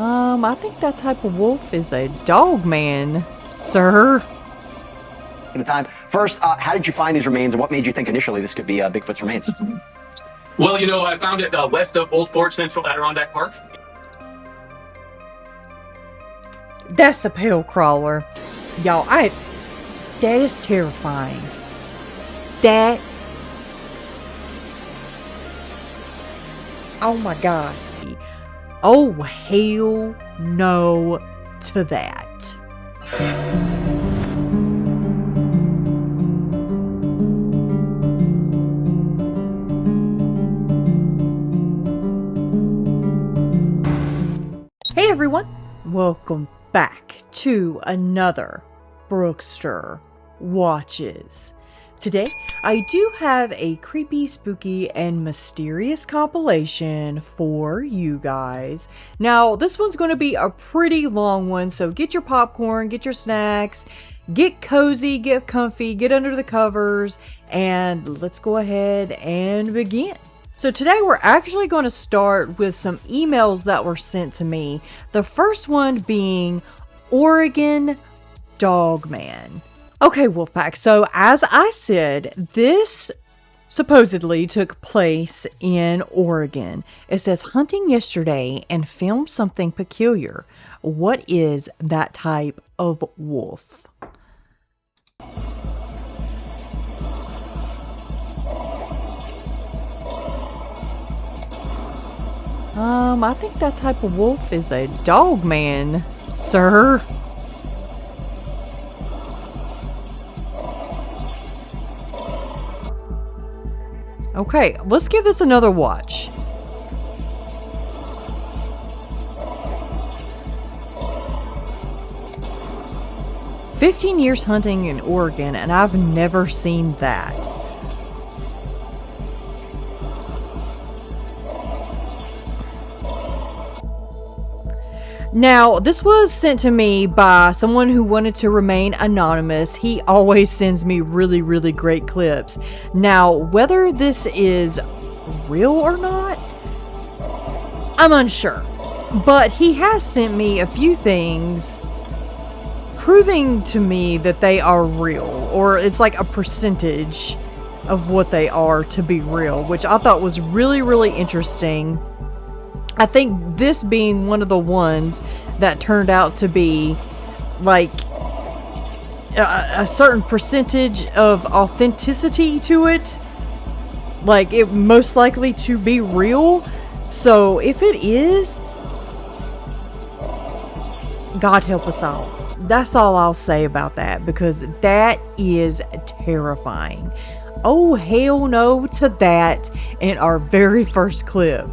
I think that type of wolf is a Dogman, sir. The time. First, how did you find these remains, and what made you think initially this could be Bigfoot's remains? Well, you know, I found it west of Old Fort Central Adirondack Park. That's a pale crawler. Y'all, that is terrifying. That, oh my god. Oh, hell no to that. Hey everyone, welcome back to another Brookster Watches. Today, I do have a creepy, spooky, and mysterious compilation for you guys. Now, this one's going to be a pretty long one, so get your popcorn, get your snacks, get cozy, get comfy, get under the covers, and let's go ahead and begin. So today we're actually going to start with some emails that were sent to me. The first one being Oregon Dogman. Okay, Wolfpack, so as I said, this supposedly took place in Oregon. It says, hunting yesterday and filmed something peculiar. What is that type of wolf? I think that type of wolf is a Dogman, sir. Okay, let's give this another watch. "15 years hunting in Oregon, and I've never seen that." Now, this was sent to me by someone who wanted to remain anonymous. He always sends me really, really great clips. Now, whether this is real or not, I'm unsure. But he has sent me a few things proving to me that they are real, or it's like a percentage of what they are to be real, which I thought was really, really interesting. I think this being one of the ones that turned out to be like a certain percentage of authenticity to it, like it most likely to be real. So if it is, God help us all. That's all I'll say about that, because that is terrifying. Oh, hell no to that in our very first clip.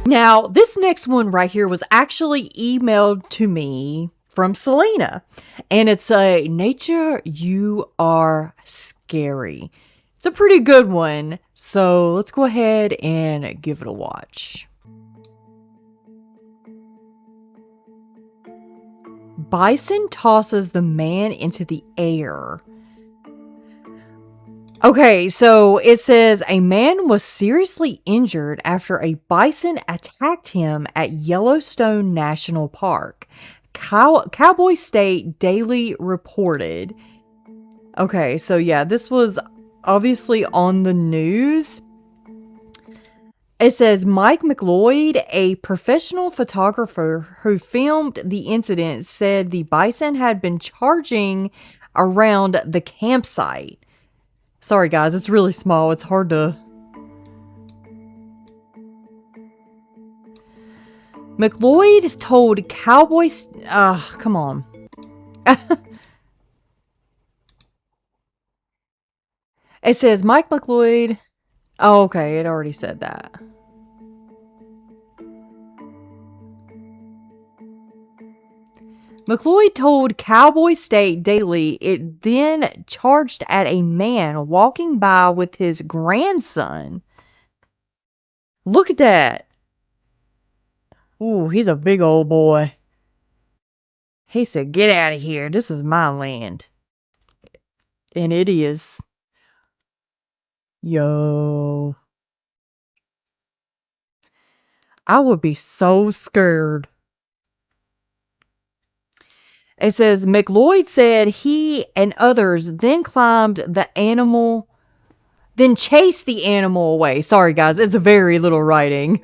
Now, this next one right here was actually emailed to me from Selena, and it's a "Nature, You Are Scary." It's a pretty good one, so let's go ahead and give it a watch. Bison tosses the man into the air. Okay, so it says a man was seriously injured after a bison attacked him at Yellowstone National Park. Cowboy State Daily reported. Okay, so yeah, this was obviously on the news. It says Mike McLeod, a professional photographer who filmed the incident, said the bison had been charging around the campsite. Sorry guys, it's really small. It's hard to... McLeod told Cowboys... come on. It says Mike McLeod... Oh, okay, it already said that. McLeod told Cowboy State Daily it then charged at a man walking by with his grandson. Look at that. Ooh, he's a big old boy. He said, "Get out of here. This is my land." And it is. Yo. I would be so scared. It says McLeod said he and others then chased the animal away. Sorry, guys, it's very little writing.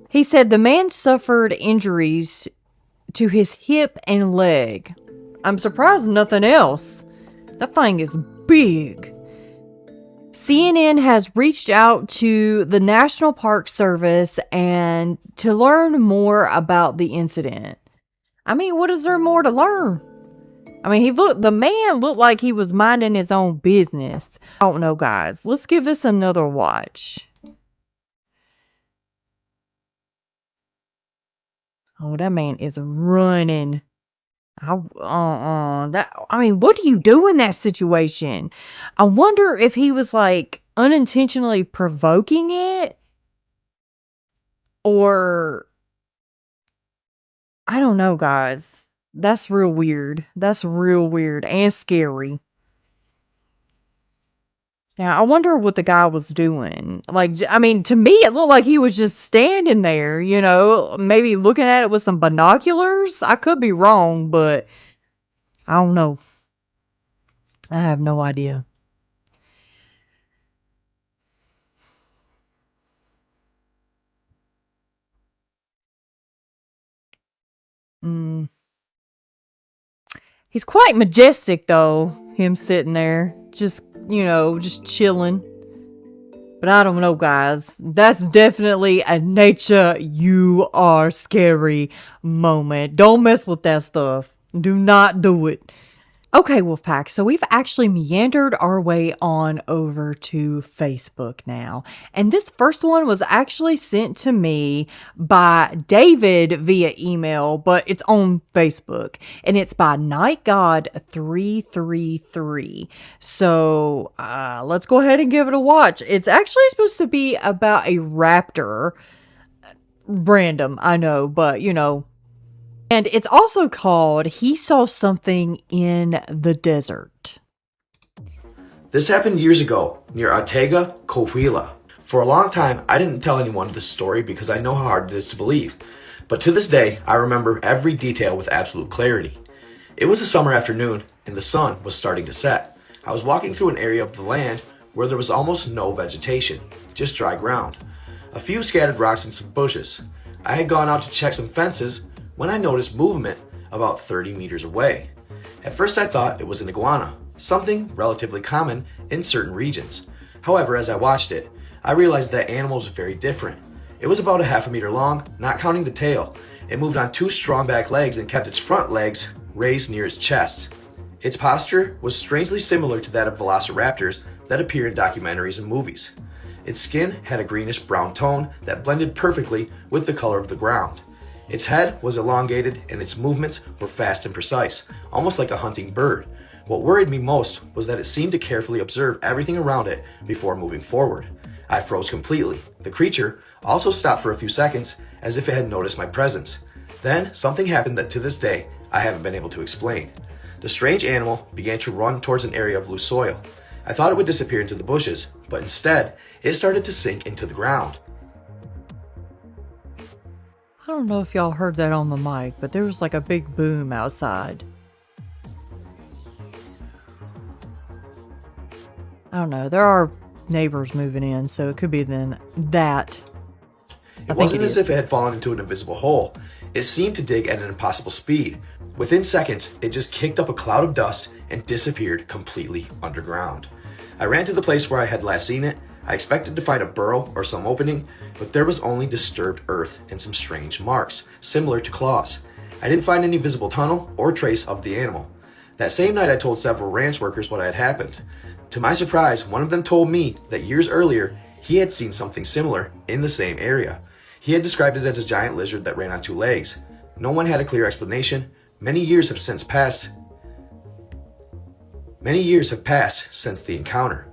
He said the man suffered injuries to his hip and leg. I'm surprised nothing else. That thing is big. CNN has reached out to the National Park Service and to learn more about the incident. I mean, what is there more to learn? I mean, the man looked like he was minding his own business. I don't know, guys. Let's give this another watch. Oh, that man is running. What do you do in that situation? I wonder if he was like unintentionally provoking it, or I don't know, guys. That's real weird. That's real weird and scary. Yeah, I wonder what the guy was doing. Like, I mean, to me, it looked like he was just standing there, maybe looking at it with some binoculars. I could be wrong, but I don't know. I have no idea. He's quite majestic, though, him sitting there, just chilling. But I don't know, guys. That's definitely a nature you are scary moment. Don't mess with that stuff. Do not do it. Okay, Wolfpack, so we've actually meandered our way on over to Facebook now. And this first one was actually sent to me by David via email, but it's on Facebook. And it's by NightGod333. So let's go ahead and give it a watch. It's actually supposed to be about a raptor. Random, I know, but And it's also called He Saw Something in the Desert. This happened years ago near Ortega, Coahuila. For a long time, I didn't tell anyone this story because I know how hard it is to believe. But to this day, I remember every detail with absolute clarity. It was a summer afternoon and the sun was starting to set. I was walking through an area of the land where there was almost no vegetation, just dry ground. A few scattered rocks and some bushes. I had gone out to check some fences when I noticed movement about 30 meters away. At first I thought it was an iguana, something relatively common in certain regions. However, as I watched it, I realized that animal was very different. It was about a half a meter long, not counting the tail. It moved on two strong back legs and kept its front legs raised near its chest. Its posture was strangely similar to that of velociraptors that appear in documentaries and movies. Its skin had a greenish brown tone that blended perfectly with the color of the ground. Its head was elongated and its movements were fast and precise, almost like a hunting bird. What worried me most was that it seemed to carefully observe everything around it before moving forward. I froze completely. The creature also stopped for a few seconds as if it had noticed my presence. Then something happened that to this day I haven't been able to explain. The strange animal began to run towards an area of loose soil. I thought it would disappear into the bushes, but instead it started to sink into the ground. I don't know if y'all heard that on the mic, but there was like a big boom outside. I don't know. There are neighbors moving in, so it could be then that. It wasn't as if it had fallen into an invisible hole. It seemed to dig at an impossible speed. Within seconds, it just kicked up a cloud of dust and disappeared completely underground. I ran to the place where I had last seen it. I expected to find a burrow or some opening, but there was only disturbed earth and some strange marks, similar to claws. I didn't find any visible tunnel or trace of the animal. That same night I told several ranch workers what had happened. To my surprise, one of them told me that years earlier he had seen something similar in the same area. He had described it as a giant lizard that ran on two legs. No one had a clear explanation. Many years have passed since the encounter.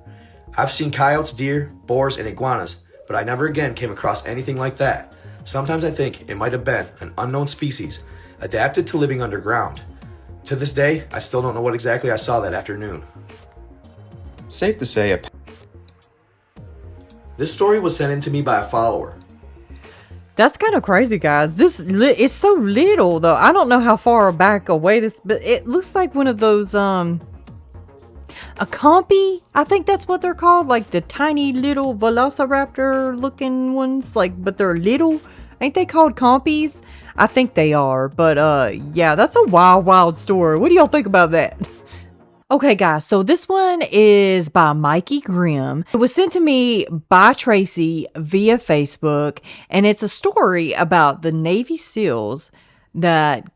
I've seen coyotes, deer, boars, and iguanas, but I never again came across anything like that. Sometimes I think it might have been an unknown species adapted to living underground. To this day, I still don't know what exactly I saw that afternoon. Safe to say This story was sent in to me by a follower. That's kind of crazy, guys. It's so little, though. I don't know how far back away this, but it looks like one of those, a compy. I think that's what they're called, like the tiny little velociraptor looking ones, like, but they're little. Ain't they called compies? I think they are, but yeah, that's a wild story. What do y'all think about that? Okay, guys, so this one is by Mikey Grimm. It was sent to me by Tracy via Facebook, and it's a story about the Navy SEALs that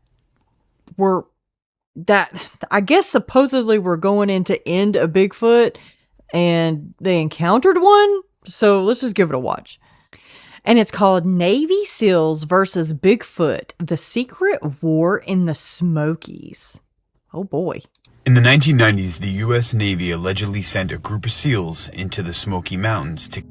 I guess supposedly were going in to end a Bigfoot, and they encountered one. So let's just give it a watch. And it's called Navy SEALs versus Bigfoot, the Secret War in the Smokies. Oh boy. In the 1990s, the U.S. Navy allegedly sent a group of SEALs into the Smoky Mountains to kill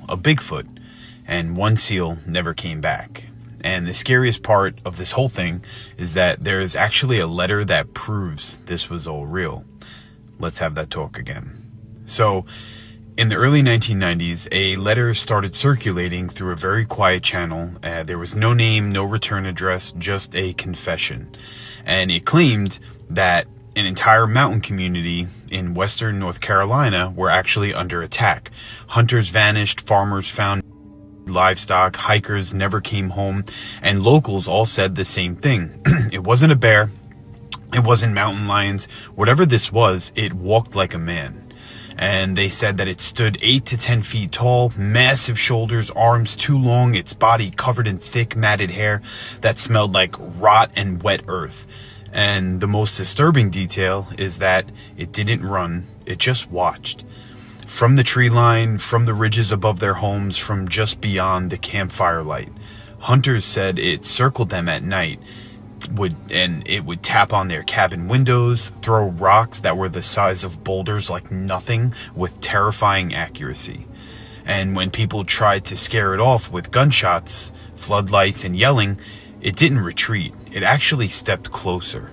a Bigfoot, and one SEAL never came back. And the scariest part of this whole thing is that there is actually a letter that proves this was all real. Let's have that talk again. So, in the early 1990s, a letter started circulating through a very quiet channel. There was no name, no return address, just a confession. And it claimed that an entire mountain community in western North Carolina were actually under attack. Hunters vanished, farmers found livestock, hikers never came home, and locals all said the same thing. It wasn't a bear, it wasn't mountain lions, whatever this was, it walked like a man. And they said that it stood 8 to 10 feet tall, massive shoulders, arms too long, its body covered in thick matted hair that smelled like rot and wet earth. And the most disturbing detail is that it didn't run, it just watched. From the tree line, from the ridges above their homes, from just beyond the campfire light. Hunters said it circled them at night, it would tap on their cabin windows, throw rocks that were the size of boulders like nothing with terrifying accuracy. And when people tried to scare it off with gunshots, floodlights, and yelling, it didn't retreat. It actually stepped closer.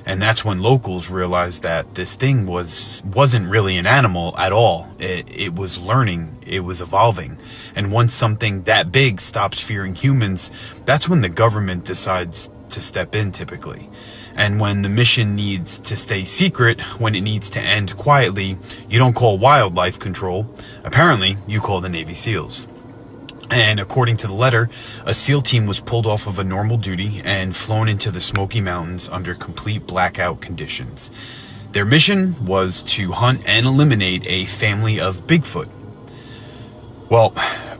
And that's when locals realized that this thing wasn't really an animal at all. It was learning, it was evolving. And once something that big stops fearing humans, that's when the government decides to step in typically. And when the mission needs to stay secret, when it needs to end quietly, you don't call wildlife control. Apparently, you call the Navy SEALs. And according to the letter, a SEAL team was pulled off of a normal duty and flown into the Smoky Mountains under complete blackout conditions. Their mission was to hunt and eliminate a family of Bigfoot. Well,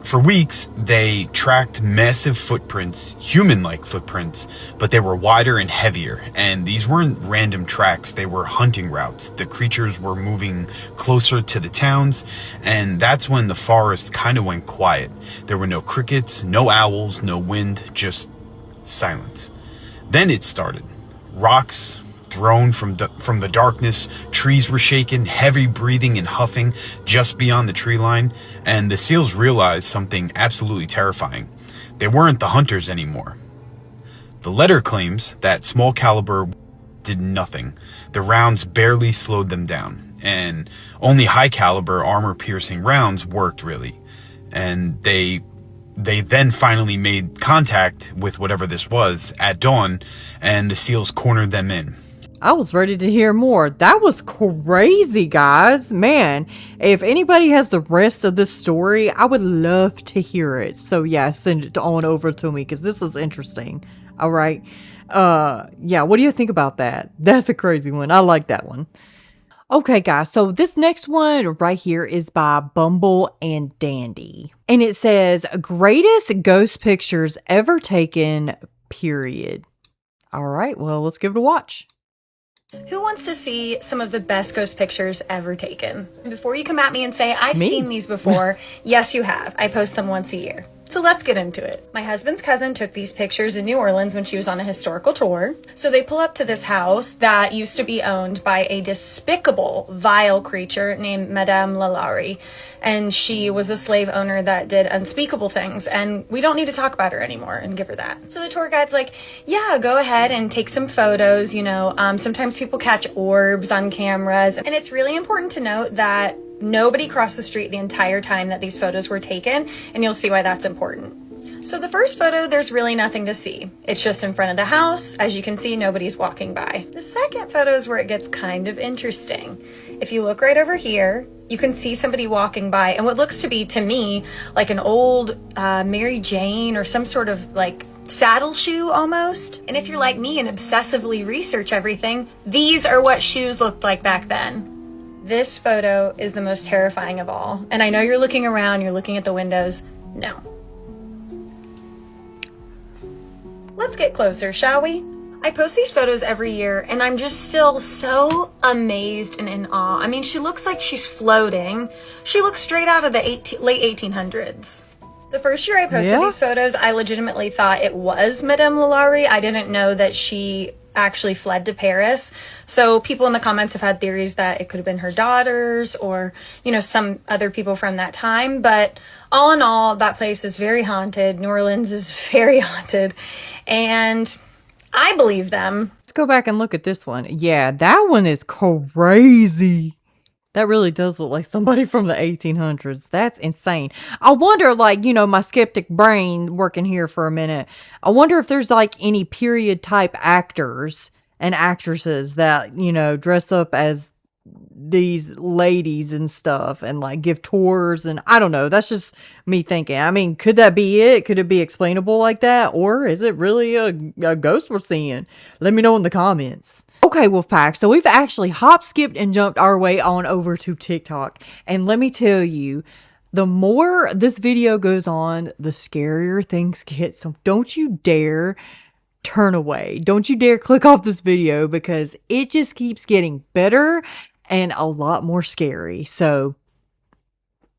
for weeks, they tracked massive footprints, human-like footprints, but they were wider and heavier, and these weren't random tracks, they were hunting routes. The creatures were moving closer to the towns, and that's when the forest kind of went quiet. There were no crickets, no owls, no wind, just silence. Then it started. Rocks thrown from the darkness, trees were shaken, heavy breathing and huffing just beyond the tree line, and the SEALs realized something absolutely terrifying. They weren't the hunters anymore. The letter claims that small caliber did nothing. The rounds barely slowed them down, and only high caliber armor-piercing rounds worked really. And they then finally made contact with whatever this was at dawn, and the SEALs cornered them in. I was ready to hear more. That was crazy, guys. Man, if anybody has the rest of this story, I would love to hear it. So yeah, send it on over to me because this is interesting. All right. Yeah, what do you think about that? That's a crazy one. I like that one. Okay, guys, so this next one right here is by Bumble and Dandy. And it says, greatest ghost pictures ever taken, period. All right, well, let's give it a watch. Who wants to see some of the best ghost pictures ever taken? Before you come at me and say, I've seen these before, yes, you have. I post them once a year. So let's get into it. My husband's cousin took these pictures in New Orleans when she was on a historical tour. So they pull up to this house that used to be owned by a despicable, vile creature named Madame Lalaurie. And she was a slave owner that did unspeakable things. And we don't need to talk about her anymore and give her that. So the tour guide's like, yeah, go ahead and take some photos. You know, sometimes people catch orbs on cameras. And it's really important to note that nobody crossed the street the entire time that these photos were taken, and you'll see why that's important. So the first photo, there's really nothing to see. It's just in front of the house. As you can see, nobody's walking by. The second photo is where it gets kind of interesting. If you look right over here, you can see somebody walking by and what looks to be, to me, like an old Mary Jane or some sort of like saddle shoe almost. And if you're like me and obsessively research everything, these are what shoes looked like back then. This photo is the most terrifying of all. And I know you're looking around, you're looking at the windows. No. Let's get closer, shall we? I post these photos every year and I'm just still so amazed and in awe. I mean, she looks like she's floating. She looks straight out of the late 1800s. The first year I posted these photos, I legitimately thought it was Madame Lalaurie. I didn't know that she actually fled to Paris. So people in the comments have had theories that it could have been her daughters or, you know, some other people from that time. But all in all, that place is very haunted. New Orleans is very haunted. And I believe them. Let's go back and look at this one. Yeah, that one is crazy. That really does look like somebody from the 1800s. That's insane. I wonder, like, you know, my skeptic brain working here for a minute. I wonder if there's like any period type actors and actresses that, you know, dress up as these ladies and stuff and like give tours, and I don't know. That's just me thinking. I mean, could that be it? Could it be explainable like that? Or is it really a ghost we're seeing? Let me know in the comments. Okay, Wolfpack, so we've actually hop, skipped, and jumped our way on over to TikTok. And let me tell you, the more this video goes on, the scarier things get. So don't you dare turn away. Don't you dare click off this video because it just keeps getting better and a lot more scary. So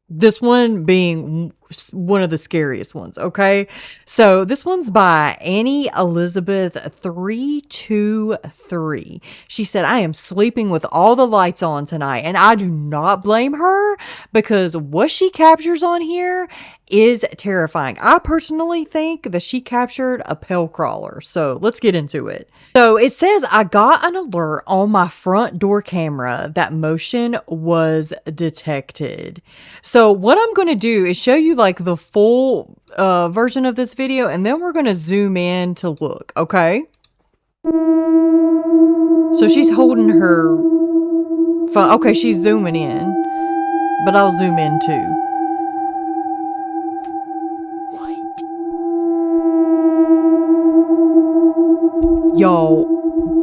this one being one of the scariest ones, okay? So this one's by Annie Elizabeth 323. She said, I am sleeping with all the lights on tonight, and I do not blame her because what she captures on here is terrifying. I personally think that she captured a pale crawler. So let's get into it. So it says, I got an alert on my front door camera that motion was detected. So what I'm going to do is show you like the full version of this video, and then we're going to zoom in to look, okay? So she's holding her phone. Okay, she's zooming in, but I'll zoom in too. Y'all,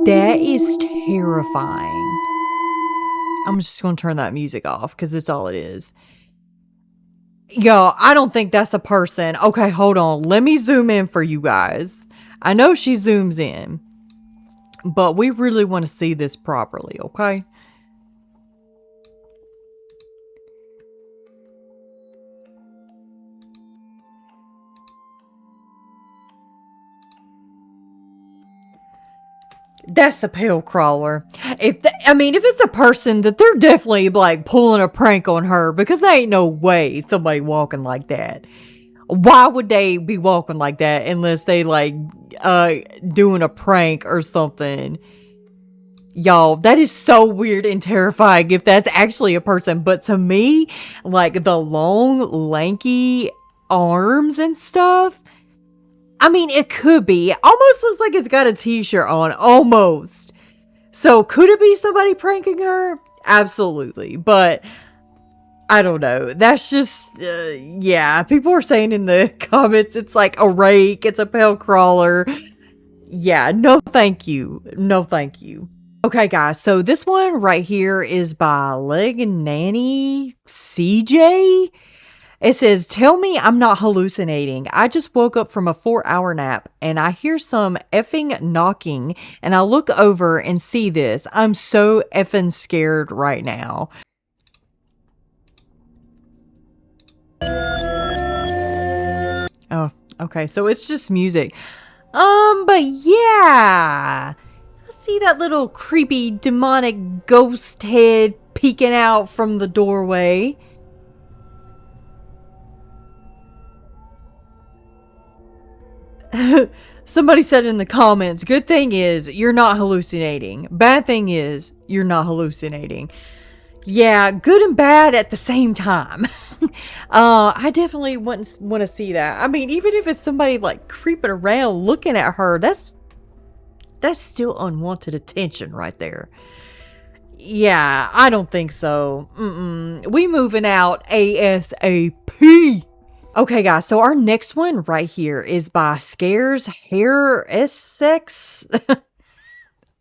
that is terrifying. I'm just going to turn that music off because it's all it is. Y'all, I don't think that's a person. Okay, hold on. Let me zoom in for you guys. I know she zooms in, but we really want to see this properly, okay? That's a pale crawler. If it's a person, that they're definitely like pulling a prank on her, because there ain't no way somebody walking like that. Why would they be walking like that unless they like doing a prank or something? Y'all, that is so weird and terrifying if that's actually a person. But to me, like the long, lanky arms and stuff, I mean, it could be. It almost looks like it's got a t-shirt on. Almost. So, could it be somebody pranking her? Absolutely. But, I don't know. That's just, yeah. People are saying in the comments, it's like a rake. It's a pale crawler. Yeah, no thank you. No thank you. Okay, guys. So, this one right here is by Leg Nanny CJ. It says, tell me I'm not hallucinating. I just woke up from a 4-hour nap and I hear some effing knocking and I look over and see this. I'm so effing scared right now. Oh, okay. So it's just music. But yeah. I see that little creepy demonic ghost head peeking out from the doorway. Somebody said in the comments, good thing is you're not hallucinating. Bad thing is you're not hallucinating. Yeah, good and bad at the same time. I definitely wouldn't want to see that. I mean, even if it's somebody like creeping around looking at her, that's still unwanted attention right there. Yeah, I don't think so. We moving out ASAP. Okay, guys, so our next one right here is by Scares Hair Essex.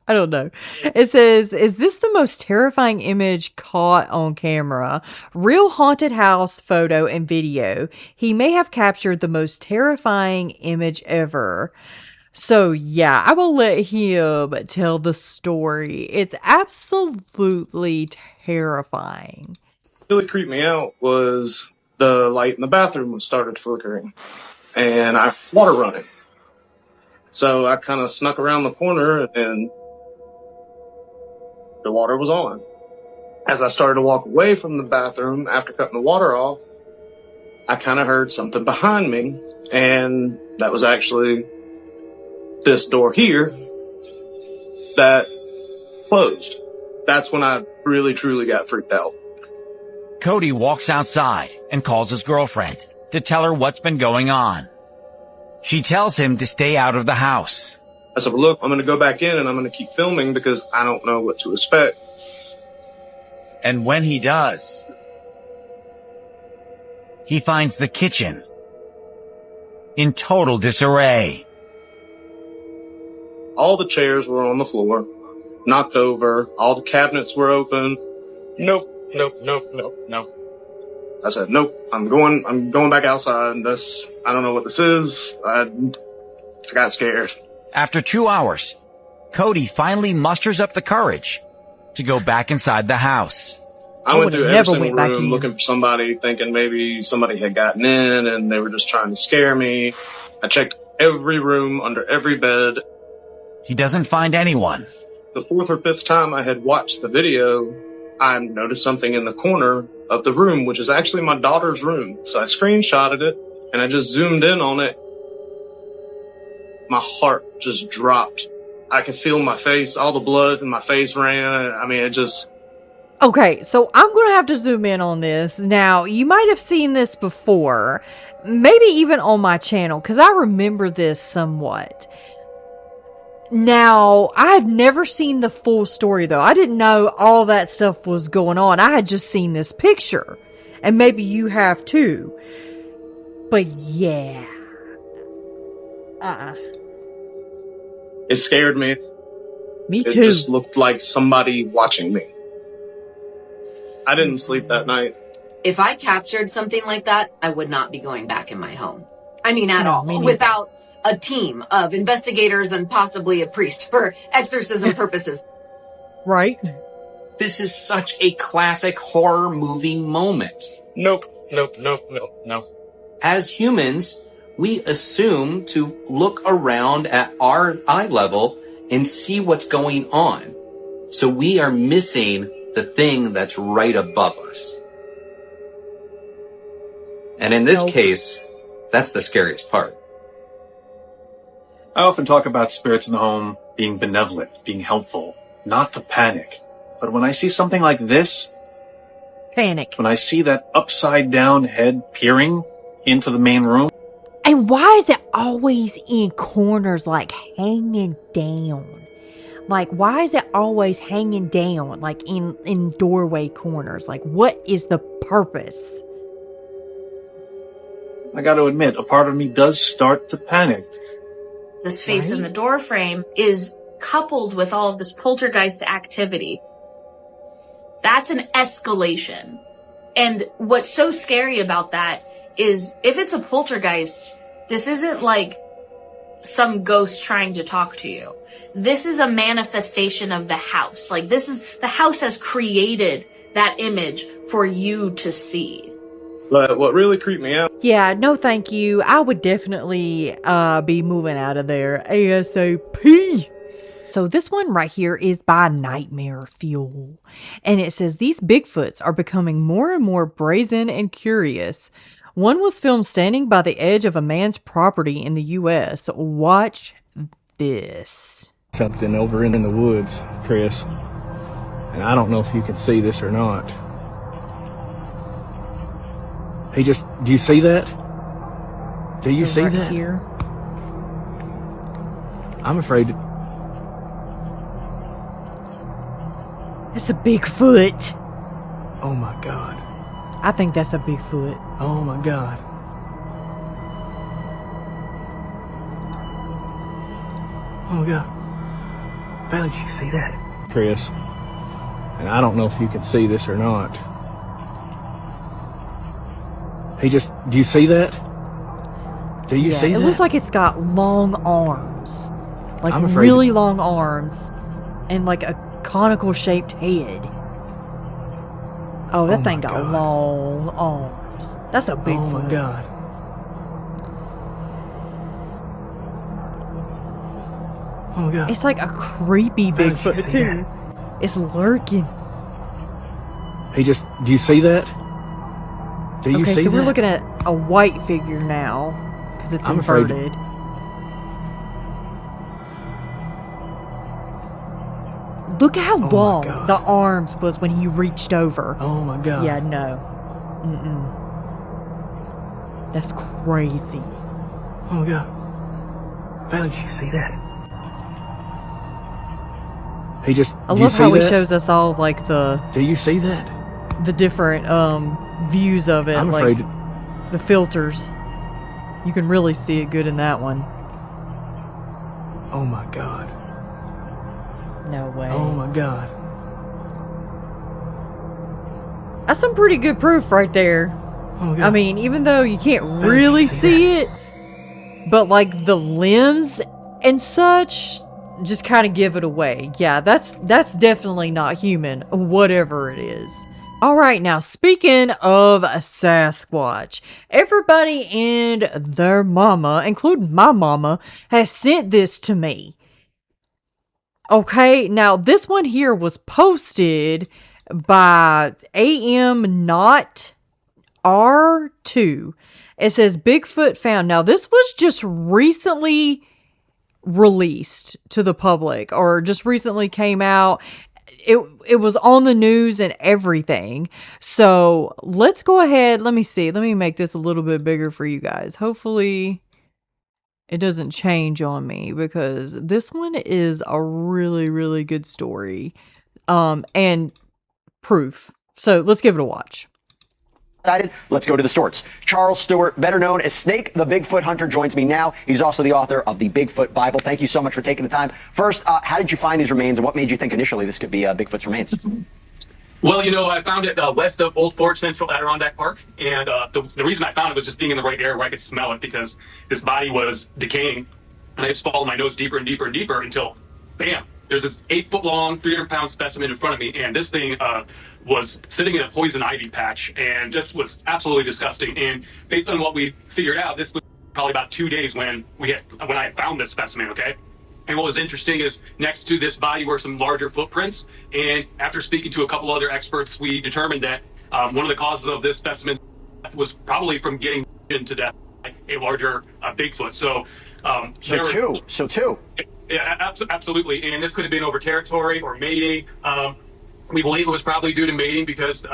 I don't know. It says, is this the most terrifying image caught on camera? Real haunted house photo and video. He may have captured the most terrifying image ever. So yeah, I will let him tell the story. It's absolutely terrifying. What really creeped me out was the light in the bathroom started flickering and I water running. So I kind of snuck around the corner and the water was on. As I started to walk away from the bathroom after cutting the water off, I kind of heard something behind me, and that was actually this door here that closed. That's when I really, truly got freaked out. Cody walks outside and calls his girlfriend to tell her what's been going on. She tells him to stay out of the house. I said, well, look, I'm going to go back in and I'm going to keep filming because I don't know what to expect. And when he does, he finds the kitchen in total disarray. All the chairs were on the floor, knocked over. All the cabinets were open. Nope. I said, nope, I'm going back outside. I don't know what this is. I got scared. After 2 hours, Cody finally musters up the courage to go back inside the house. I went through every single room looking for somebody, thinking maybe somebody had gotten in and they were just trying to scare me. I checked every room, under every bed. He doesn't find anyone. The 4th or 5th time I had watched the video, I noticed something in the corner of the room, which is actually my daughter's room. So I screenshotted it and I just zoomed in on it. My heart just dropped. I could feel my face, all the blood in my face ran. I mean, it just... Okay, so I'm going to have to zoom in on this. Now, you might have seen this before, maybe even on my channel, because I remember this somewhat. Now, I had never seen the full story, though. I didn't know all that stuff was going on. I had just seen this picture, and maybe you have too. But yeah. It scared me. Me too. It just looked like somebody watching me. I didn't sleep that night. If I captured something like that, I would not be going back in my home. I mean, at all. Without a team of investigators and possibly a priest for exorcism purposes. Right? This is such a classic horror movie moment. Nope. As humans, we assume to look around at our eye level and see what's going on. So we are missing the thing that's right above us. And in this case, that's the scariest part. I often talk about spirits in the home being benevolent, being helpful, not to panic. But when I see something like this, panic. When I see that upside down head peering into the main room. And why is it always in corners, like hanging down? Like, why is it always hanging down, like in doorway corners? Like, what is the purpose? I got to admit, a part of me does start to panic. This face in the door frame is coupled with all of this poltergeist activity. That's an escalation. And what's so scary about that is if it's a poltergeist, this isn't like some ghost trying to talk to you. This is a manifestation of the house. Like the house has created that image for you to see. But what really creeped me out. Yeah, no thank you. I would definitely be moving out of there ASAP. So this one right here is by Nightmare Fuel. And it says, these Bigfoots are becoming more and more brazen and curious. One was filmed standing by the edge of a man's property in the U.S. Watch this. Something over in the woods, Chris. And I don't know if you can see this or not. Do you see that? Do you see right that? Here. I'm afraid. It's a Bigfoot. Oh my God. I think that's a Bigfoot. Oh my God. Oh my God. Valley, did you see that? Chris, and I don't know if you can see this or not. Do you see that? Do you see that? It looks like it's got long arms. Like I'm afraid really long arms. And like a conical shaped head. Oh, that thing got long arms. That's a Bigfoot. Oh my God. Oh my God. It's like a creepy Bigfoot too. It's lurking. Do you see that? Do you see so that? we're looking at a white figure now because it's I'm afraid- inverted. Look how long the arms was when he reached over. Oh my God. Yeah, no. That's crazy. Oh my God. Valley, did you see that? I love how he shows us all like the Do you see that? the different views of it, I'm like afraid. the filters. You can really see it good in that one. Oh my God. No way. Oh my God. That's some pretty good proof right there. Oh my God. I mean, even though you can't really see it, but like the limbs and such just kind of give it away. Yeah, that's definitely not human, whatever it is. All right, now speaking of a Sasquatch, everybody and their mama, including my mama, has sent this to me. Okay, now this one here was posted by AM Not R2. It says Bigfoot found. Now this was just recently released to the public, or just recently came out. It was on the news and everything. So let's go ahead. Let me see. Let me make this a little bit bigger for you guys. Hopefully it doesn't change on me, because this one is a really, really good story. And proof. So let's give it a watch. Let's go to the sorts. Charles Stewart, better known as Snake the Bigfoot Hunter, joins me now. He's also the author of the Bigfoot Bible. Thank you so much for taking the time. First, how did you find these remains, and what made you think initially this could be Bigfoot's remains? Well, I found it west of Old Fort Central Adirondack Park, and the reason I found it was just being in the right area where I could smell it, because this body was decaying, and I just followed my nose deeper and deeper and deeper until, bam, there's this 8-foot-long, 300-pound specimen in front of me, and this thing was sitting in a poison ivy patch and just was absolutely disgusting. And based on what we figured out, this was probably about 2 days when I had found this specimen, okay? And what was interesting is next to this body were some larger footprints, and after speaking to a couple other experts, we determined that one of the causes of this specimen was probably from getting to death by a larger Bigfoot. So two. Yeah, absolutely. And this could have been over territory or mating. We believe it was probably due to mating, because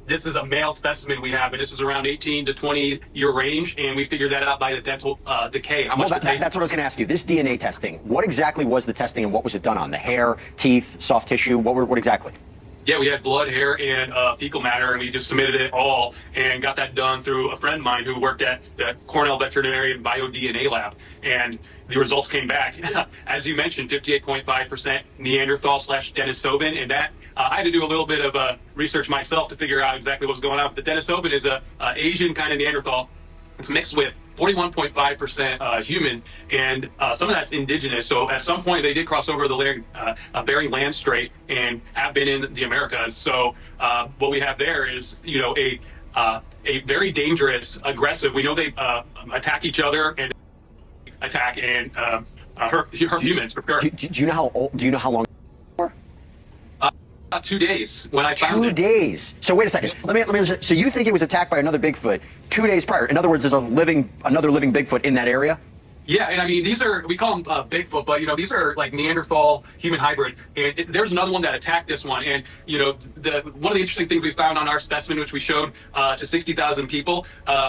this is a male specimen we have, and this was around 18 to 20 year range, and we figured that out by the dental decay. That's what I was going to ask you. This DNA testing, what exactly was the testing, and what was it done on? The hair, teeth, soft tissue? What exactly? Yeah, we had blood, hair, and fecal matter, and we just submitted it all and got that done through a friend of mine who worked at the Cornell Veterinary BioDNA lab. And the results came back, as you mentioned, 58.5% Neanderthal/Denisovan, and that I had to do a little bit of research myself to figure out exactly what was going on. But the Denisovan is a Asian kind of Neanderthal. It's mixed with 41.5% human, and some of that's indigenous. So at some point they did cross over the Bering Land Strait and have been in the Americas. So what we have there is, a very dangerous, aggressive. We know they attack each other and attack and hurt humans. For sure. Do you know how old? Do you know how long? 2 days when I found it. 2 days. So wait a second. Let me. So you think it was attacked by another Bigfoot 2 days prior? In other words, there's another living Bigfoot in that area? Yeah, and I mean, these are, we call them Bigfoot, but, you know, these are like Neanderthal human hybrid. And there's another one that attacked this one. And, you know, one of the interesting things we found on our specimen, which we showed to 60,000 people,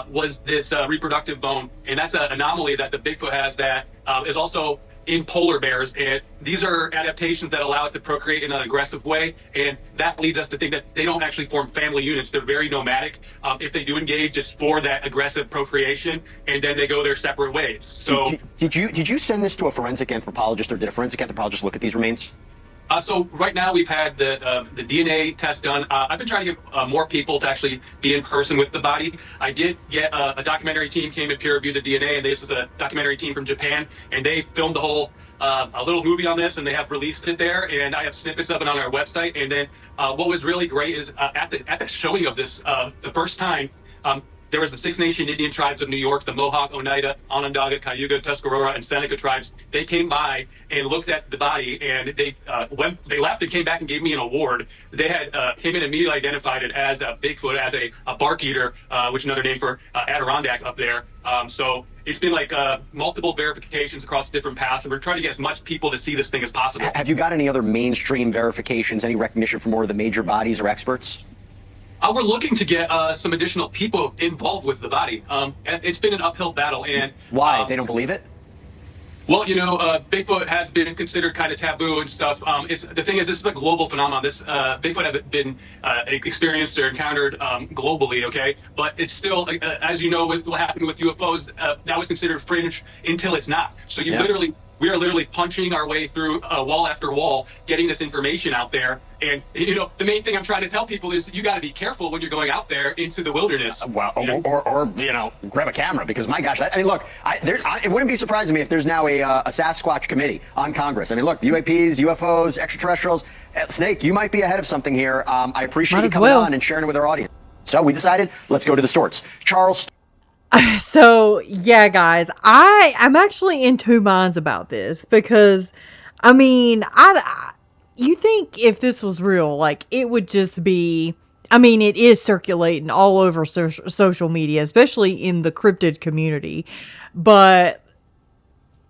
was this reproductive bone. And that's an anomaly that the Bigfoot has that is also in polar bears, and these are adaptations that allow it to procreate in an aggressive way, and that leads us to think that they don't actually form family units. They're very nomadic. If they do engage, it's for that aggressive procreation, and then they go their separate ways. So did you send this to a forensic anthropologist, or did a forensic anthropologist look at these remains? So right now we've had the DNA test done. I've been trying to get more people to actually be in person with the body. I did get a documentary team came and peer reviewed the DNA, and this is a documentary team from Japan, and they filmed the whole a little movie on this, and they have released it there, and I have snippets of it on our website. And then what was really great is at the showing of this the first time. There was the Six Nation Indian tribes of New York, the Mohawk, Oneida, Onondaga, Cayuga, Tuscarora, and Seneca tribes. They came by and looked at the body, and they left and came back and gave me an award. They had came in and immediately identified it as a Bigfoot, as a bark eater, which is another name for Adirondack up there. So it's been like multiple verifications across different paths, and we're trying to get as much people to see this thing as possible. Have you got any other mainstream verifications, any recognition from more of the major bodies or experts? We're looking to get some additional people involved with the body. It's been an uphill battle, and why? They don't believe it? Well, you know, Bigfoot has been considered kind of taboo and stuff. The thing is, this is a global phenomenon. This Bigfoot have been experienced or encountered globally, okay? But it's still, as you know, with what happened with UFOs, that was considered fringe until it's not. So we are literally punching our way through wall after wall, getting this information out there. And, you know, the main thing I'm trying to tell people is you got to be careful when you're going out there into the wilderness. Well, or you know, grab a camera, because my gosh, I mean, look, it wouldn't be surprising me if there's now a Sasquatch committee on Congress. I mean, look, UAPs, UFOs, extraterrestrials. Snake, you might be ahead of something here. I appreciate you coming on and sharing with our audience. So we decided, let's go to the sorts. Charles. So, yeah, guys, I'm actually in two minds about this, because, I mean, you think if this was real, like, it would just be, I mean, it is circulating all over social media, especially in the cryptid community, but,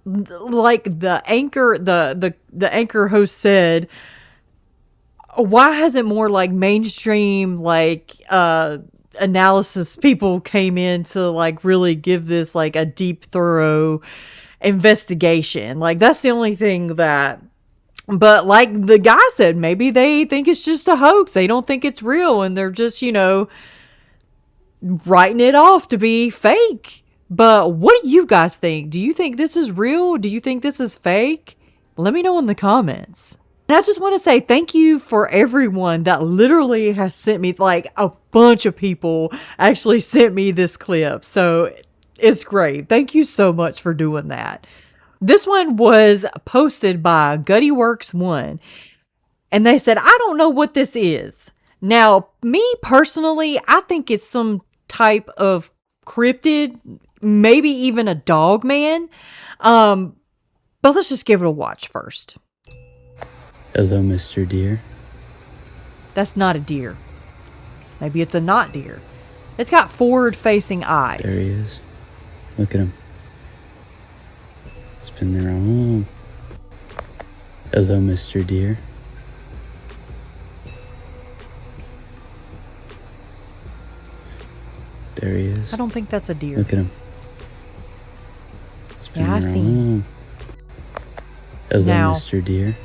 like, the anchor host said, why hasn't more, like, mainstream, like, analysis people came in to, like, really give this, like, a deep, thorough investigation? Like, that's the only thing that, but like the guy said, maybe they think it's just a hoax. They don't think it's real, and they're just, you know, writing it off to be fake. But what do you guys think? Do you think this is real? Do you think this is fake? Let me know in the comments. And I just want to say thank you for everyone that literally has sent me, like, a bunch of people actually sent me this clip. So it's great. Thank you so much for doing that. This one was posted by GuttyWorks1, and they said, I don't know what this is. Now, me personally, I think it's some type of cryptid, maybe even a Dogman. But let's just give it a watch first. Hello, Mr. Deer. That's not a deer. Maybe it's a not deer. It's got forward-facing eyes. There he is. Look at him. It's been there all along. Hello, Mr. Deer. There he is. I don't think that's a deer. Look at him. It's been Yeah, I there all see. along. Hello, Now- Mr. Deer.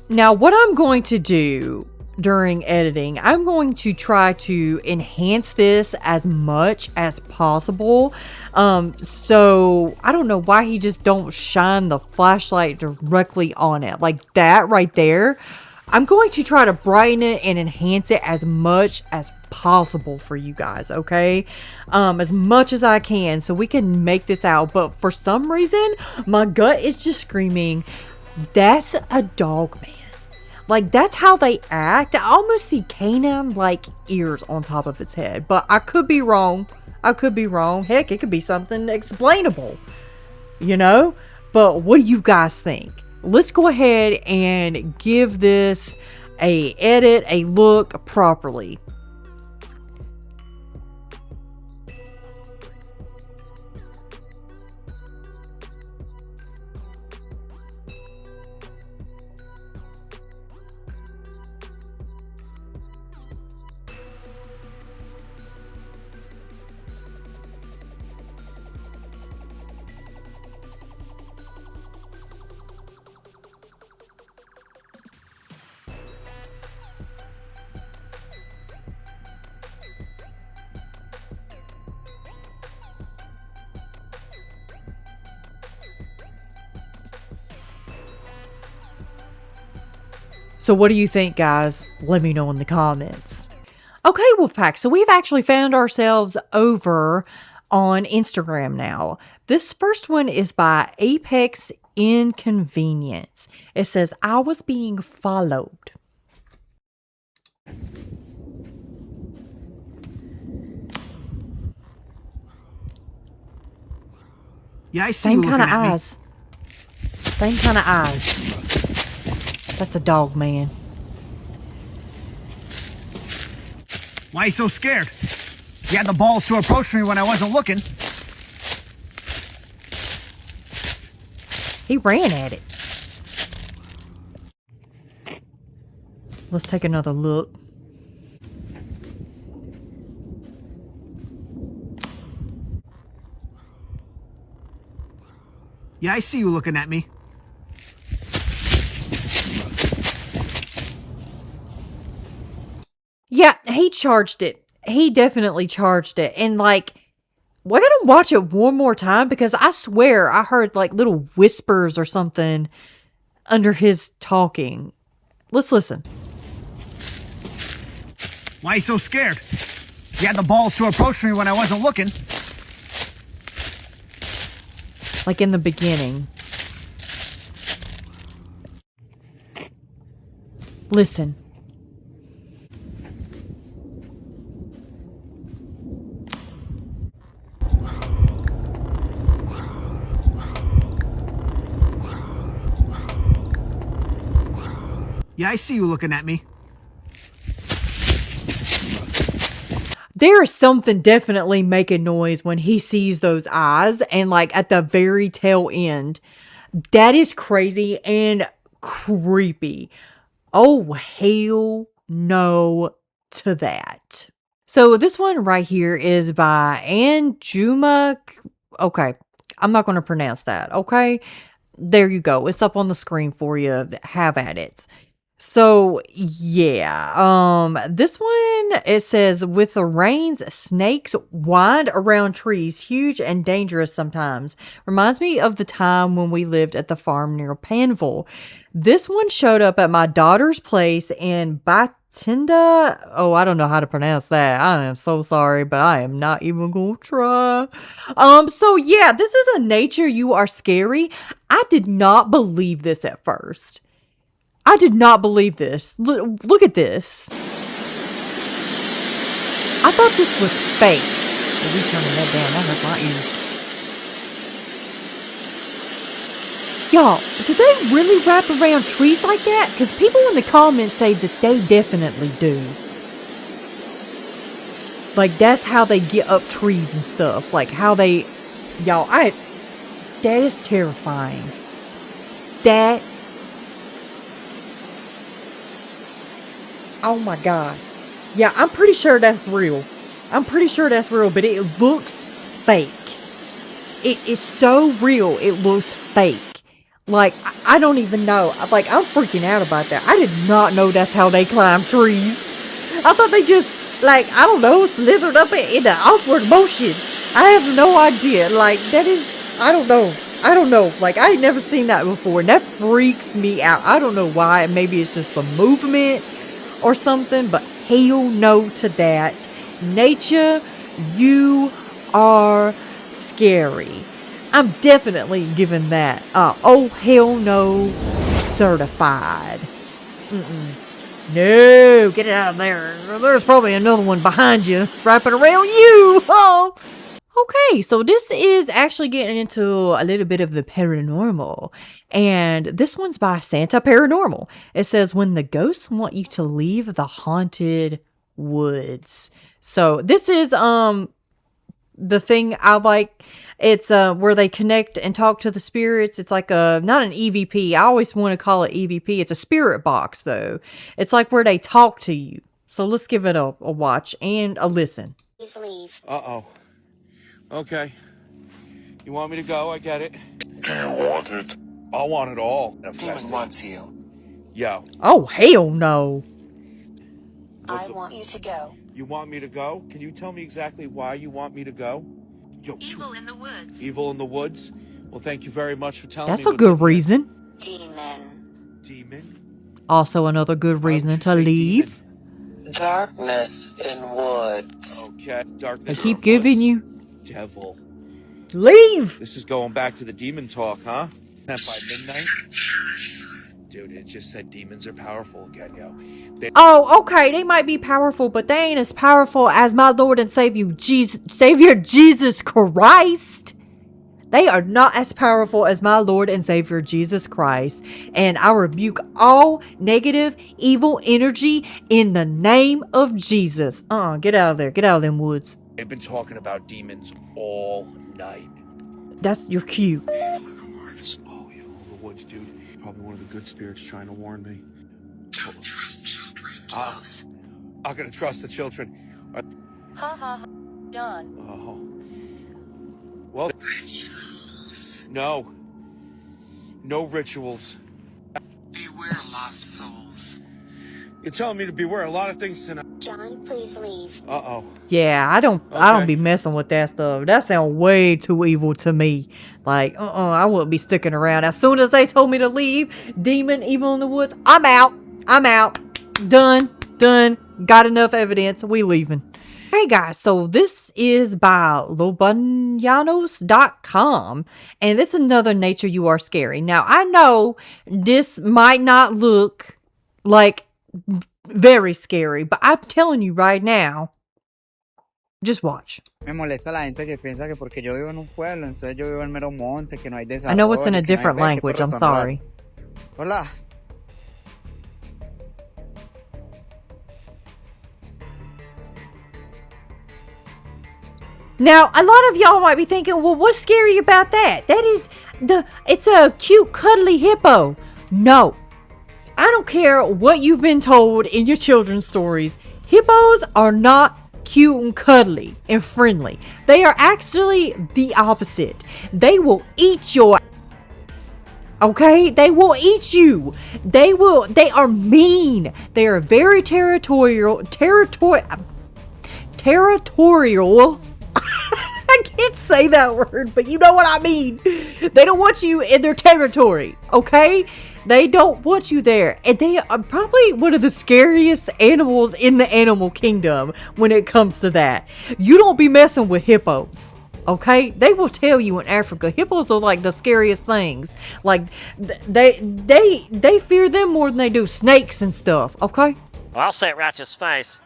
Now, what I'm going to do during editing, I'm going to try to enhance this as much as possible. So I don't know why he just don't shine the flashlight directly on it like that right there. I'm going to try to brighten it and enhance it as much as possible for you guys, okay? As much as I can so we can make this out. But for some reason, my gut is just screaming, that's a Dogman. Like, that's how they act. I almost see canine-like ears on top of its head. But I could be wrong. I could be wrong. Heck, it could be something explainable. You know? But what do you guys think? Let's go ahead and give this a edit, a look properly. So what do you think, guys? Let me know in the comments. Okay, Wolfpack, so we've actually found ourselves over on Instagram now. This first one is by Apex Inconvenience. It says, I was being followed. Yeah, I see Same you kind of looking at me. eyes. Same kind of eyes. That's a dog, man. Why are you so scared? You had the balls to approach me when I wasn't looking. He ran at it. Let's take another look. Yeah, I see you looking at me. Yeah, he charged it. He definitely charged it. And like, we're gonna watch it one more time because I swear I heard like little whispers or something under his talking. Let's listen. Why are you so scared? You had the balls to approach me when I wasn't looking. Like in the beginning. Listen. Yeah, I see you looking at me. There is something definitely making noise when he sees those eyes, and like at the very tail end. That is crazy and creepy. Oh, hell no to that. So this one right here is by Anjuma. Okay, I'm not going to pronounce that. Okay, there you go. It's up on the screen for you. Have at it. So yeah, this one, it says, with the rains, snakes wind around trees, huge and dangerous sometimes. Reminds me of the time when we lived at the farm near Panville. This one showed up at my daughter's place in Batinda. Oh, I don't know how to pronounce that. I am so sorry, but I am not even gonna try. So yeah, this is a nature you are scary. I did not believe this at first. I did not believe this. Look at this. I thought this was fake. Are we turning that down? That hurts my ears. Y'all, do they really wrap around trees like that? Because people in the comments say that they definitely do. Like, that's how they get up trees and stuff. Like, how they... Y'all, that is terrifying. That... Oh my God. Yeah, I'm pretty sure that's real. I'm pretty sure that's real, but it looks fake. It is so real, it looks fake. Like, I don't even know. Like, I'm freaking out about that. I did not know that's how they climb trees. I thought they just, like, I don't know, slithered up in an awkward motion. I have no idea. Like, that is, I don't know. I don't know. Like, I had never seen that before, and that freaks me out. I don't know why. Maybe it's just the movement or something, but hell no to that. Nature, you are scary. I'm definitely giving that oh hell no certified. No, get it out of there. There's probably another one behind you, wrapping around you. Oh. Okay, so this is actually getting into a little bit of the paranormal, and this one's by Santa Paranormal. It says, when the ghosts want you to leave the haunted woods. So this is the thing I like. It's where they connect and talk to the spirits. It's like not an EVP. I always want to call it EVP. It's a spirit box though. It's like where they talk to you. So let's give it a watch and a listen. Please leave. Uh-oh. Okay. You want me to go? I get it. Do you want it? I want it all. Demon wants you. Yo. Oh, hell no. I want you to go. You want me to go? Can you tell me exactly why you want me to go? Yo, Evil in the woods. Evil in the woods? Well, thank you very much for telling me. That's a good reason. Demon. Demon? Also another good reason to leave. Darkness in woods. Okay, darkness. I keep giving you. Devil. Leave! This is going back to the demon talk, huh? And by midnight? Dude, it just said demons are powerful again, yo. Oh, okay, they might be powerful, but they ain't as powerful as my Lord and Savior Jesus Christ. They are not as powerful as my Lord and Savior Jesus Christ. And I rebuke all negative, evil energy in the name of Jesus. Get out of there. Get out of them woods. They've been talking about demons all night. You're cute. Oh, yeah, all the woods, dude. Probably one of the good spirits trying to warn me. Don't trust children. Close. I'm gonna trust the children. Ha ha. Done. Oh. Well, no. No rituals. Beware lost souls. You're telling me to beware a lot of things tonight. John, please leave. Uh-oh. Yeah, I don't be messing with that stuff. That sounds way too evil to me. Like, I wouldn't be sticking around. As soon as they told me to leave, demon, evil in the woods, I'm out. I'm out. Done. Got enough evidence. We leaving. Hey guys, so this is by lobanyanos.com, and it's another Nature You Are Scary. Now, I know this might not look like very scary, but I'm telling you right now, just watch. Me molesta la gente que piensa que porque yo vivo en un pueblo, entonces yo vivo en mero monte, que no hay desarrollo. I know it's in a que no hay different ve, que language, perro I'm tan sorry. raro. Hola. Now, a lot of y'all might be thinking, well, what's scary about that? It's a cute, cuddly hippo. No. I don't care what you've been told in your children's stories. Hippos are not cute and cuddly and friendly. They are actually the opposite. They will eat your... Okay? They will eat you. They are mean. They are very territorial. I can't say that word, but you know what I mean. They don't want you in their territory, okay? They don't want you there. And they are probably one of the scariest animals in the animal kingdom when it comes to that. You don't be messing with hippos, okay? They will tell you in Africa, hippos are like the scariest things. Like, they fear them more than they do snakes and stuff, okay? Well, I'll say it right to his face.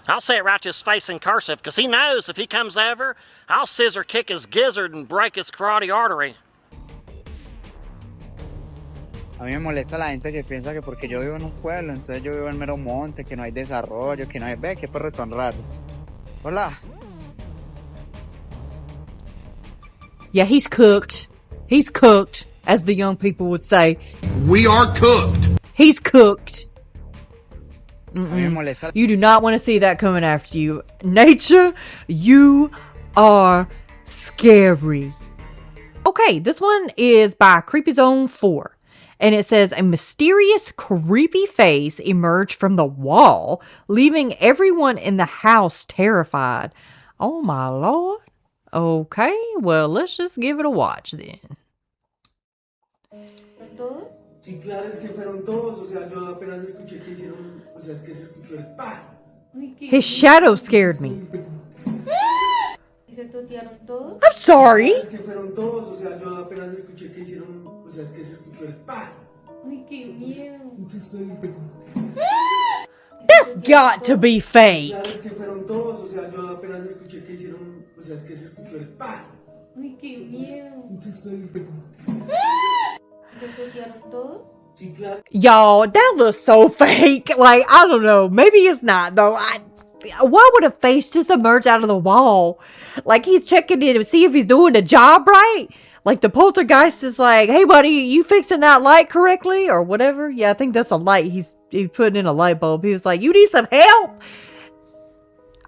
I'll say it right to his face in cursive, because he knows if he comes over, I'll scissor kick his gizzard and break his carotid artery. A mí me molesta la gente que piensa que porque yo vivo en un pueblo, entonces yo vivo en mero monte, que no hay desarrollo, que no hay... Ve, qué perro tan raro. Hola. Yeah, he's cooked. He's cooked, as the young people would say. We are cooked. He's cooked. You do not want to see that coming after you. Nature, you are scary. Okay, this one is by Creepy Zone 4. And it says, a mysterious, creepy face emerged from the wall, leaving everyone in the house terrified. Oh my lord. Okay, well, let's just give it a watch then. Sí, claro, es que fueron todos, o sea, yo apenas escuché que hicieron, o sea, es que se escuchó el pa. His shadow scared me. I'm sorry. Es que fueron todos, o sea, yo apenas escuché que hicieron, o sea, es que se escuchó el pa. Uy, qué miedo. That's got to be fake. Claro, es que fueron todos, o sea, yo apenas escuché que hicieron, o sea, es que se escuchó el pa. Uy, qué miedo. Y'all, that looks so fake. Like, I don't know. Maybe it's not, though. Why would a face just emerge out of the wall? Like, he's checking in to see if he's doing the job right? Like, the poltergeist is like, hey, buddy, you fixing that light correctly? Or whatever. Yeah, I think that's a light. He's putting in a light bulb. He was like, you need some help?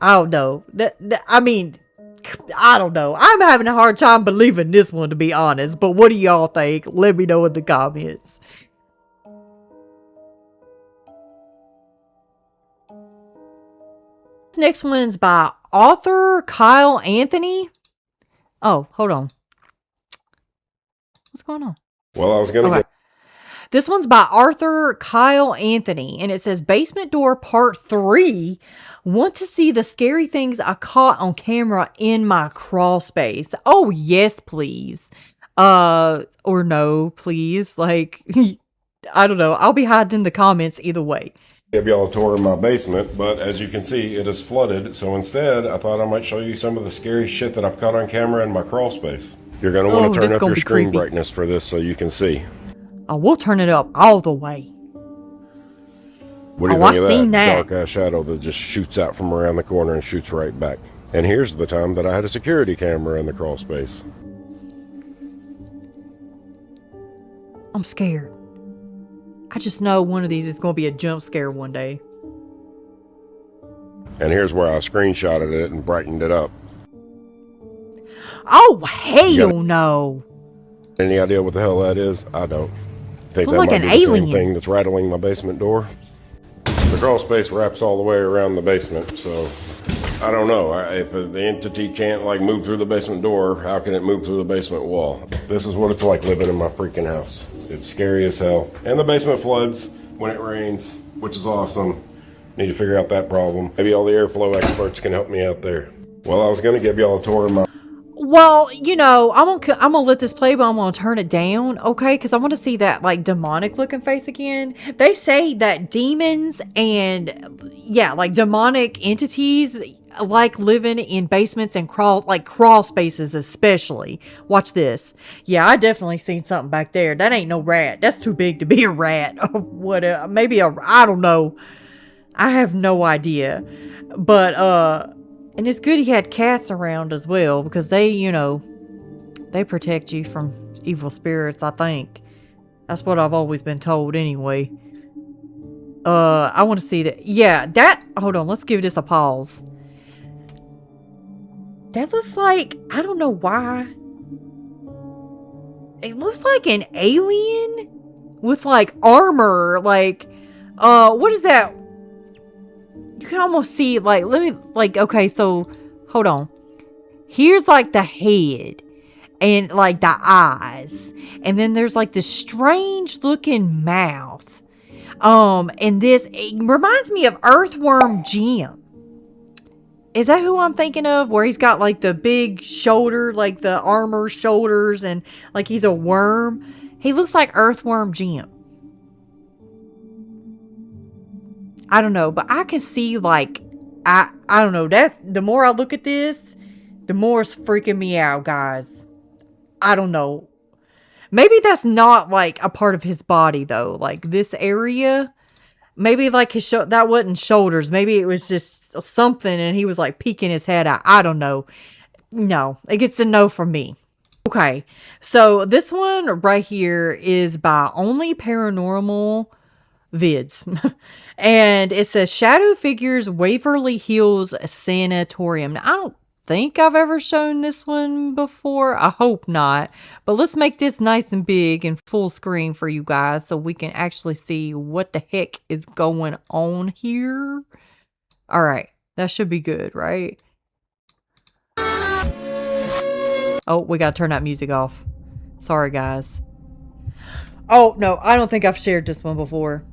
I don't know. I mean... I don't know. I'm having a hard time believing this one, to be honest. But what do y'all think? Let me know in the comments. This next one's by author Kyle Anthony. Oh, hold on. What's going on? Well, I was going to get... This one's by Arthur Kyle Anthony, and it says Basement Door Part 3. Want to see the scary things I caught on camera in my crawl space? Oh, yes, please. Or no, please. Like, I don't know. I'll be hiding in the comments either way. Give y'all a tour of my basement, but as you can see, it is flooded. So instead, I thought I might show you some of the scary shit that I've caught on camera in my crawl space. You're going to want to turn up your screen brightness for this so you can see. Oh, we'll turn it up all the way. What do you think of that? Dark ass shadow that just shoots out from around the corner and shoots right back. And here's the time that I had a security camera in the crawl space. I'm scared. I just know one of these is going to be a jump scare one day. And here's where I screenshotted it and brightened it up. Oh, hell no. Any idea what the hell that is? I don't. Think that like might an be the alien same thing that's rattling my basement door. The crawl space wraps all the way around the basement, so I don't know. If the entity can't like move through the basement door, how can it move through the basement wall? This is what it's like living in my freaking house. It's scary as hell. And the basement floods when it rains, which is awesome. Need to figure out that problem. Maybe all the airflow experts can help me out there. Well, I was going to give y'all a tour of my... Well, you know, I'm gonna let this play, but I'm gonna turn it down, okay? Because I want to see that like demonic looking face again. They say that demons and like demonic entities like living in basements and crawl spaces, especially. Watch this. Yeah, I definitely seen something back there. That ain't no rat. That's too big to be a rat. Or what? Maybe I don't know. I have no idea. But and it's good he had cats around as well, because they, you know, they protect you from evil spirits, I think. That's what I've always been told anyway. I want to see that. Yeah, that... Hold on, let's give this a pause. That looks like... I don't know why. It looks like an alien with, like, armor. Like, what is that? You can almost see, like, let me, like, okay, so, hold on. Here's, like, the head and, like, the eyes. And then there's, like, this strange-looking mouth. And this, it reminds me of Earthworm Jim. Is that who I'm thinking of? Where he's got, like, the big shoulder, like, the armor shoulders, and, like, he's a worm. He looks like Earthworm Jim. I don't know, but I can see, like, I don't know, that's, the more I look at this, the more it's freaking me out, guys. I don't know. Maybe that's not, like, a part of his body, though. Like, this area, maybe, like, his that wasn't shoulders. Maybe it was just something, and he was, like, peeking his head out. I don't know. No, it gets a no from me. Okay, so this one right here is by Only Paranormal Vids. And it says Shadow Figures Waverly Hills Sanatorium. Now, I don't think I've ever shown this one before. I hope not. But let's make this nice and big and full screen for you guys so we can actually see what the heck is going on here. All right. That should be good, right? Oh, we got to turn that music off. Sorry, guys. Oh, no. I don't think I've shared this one before.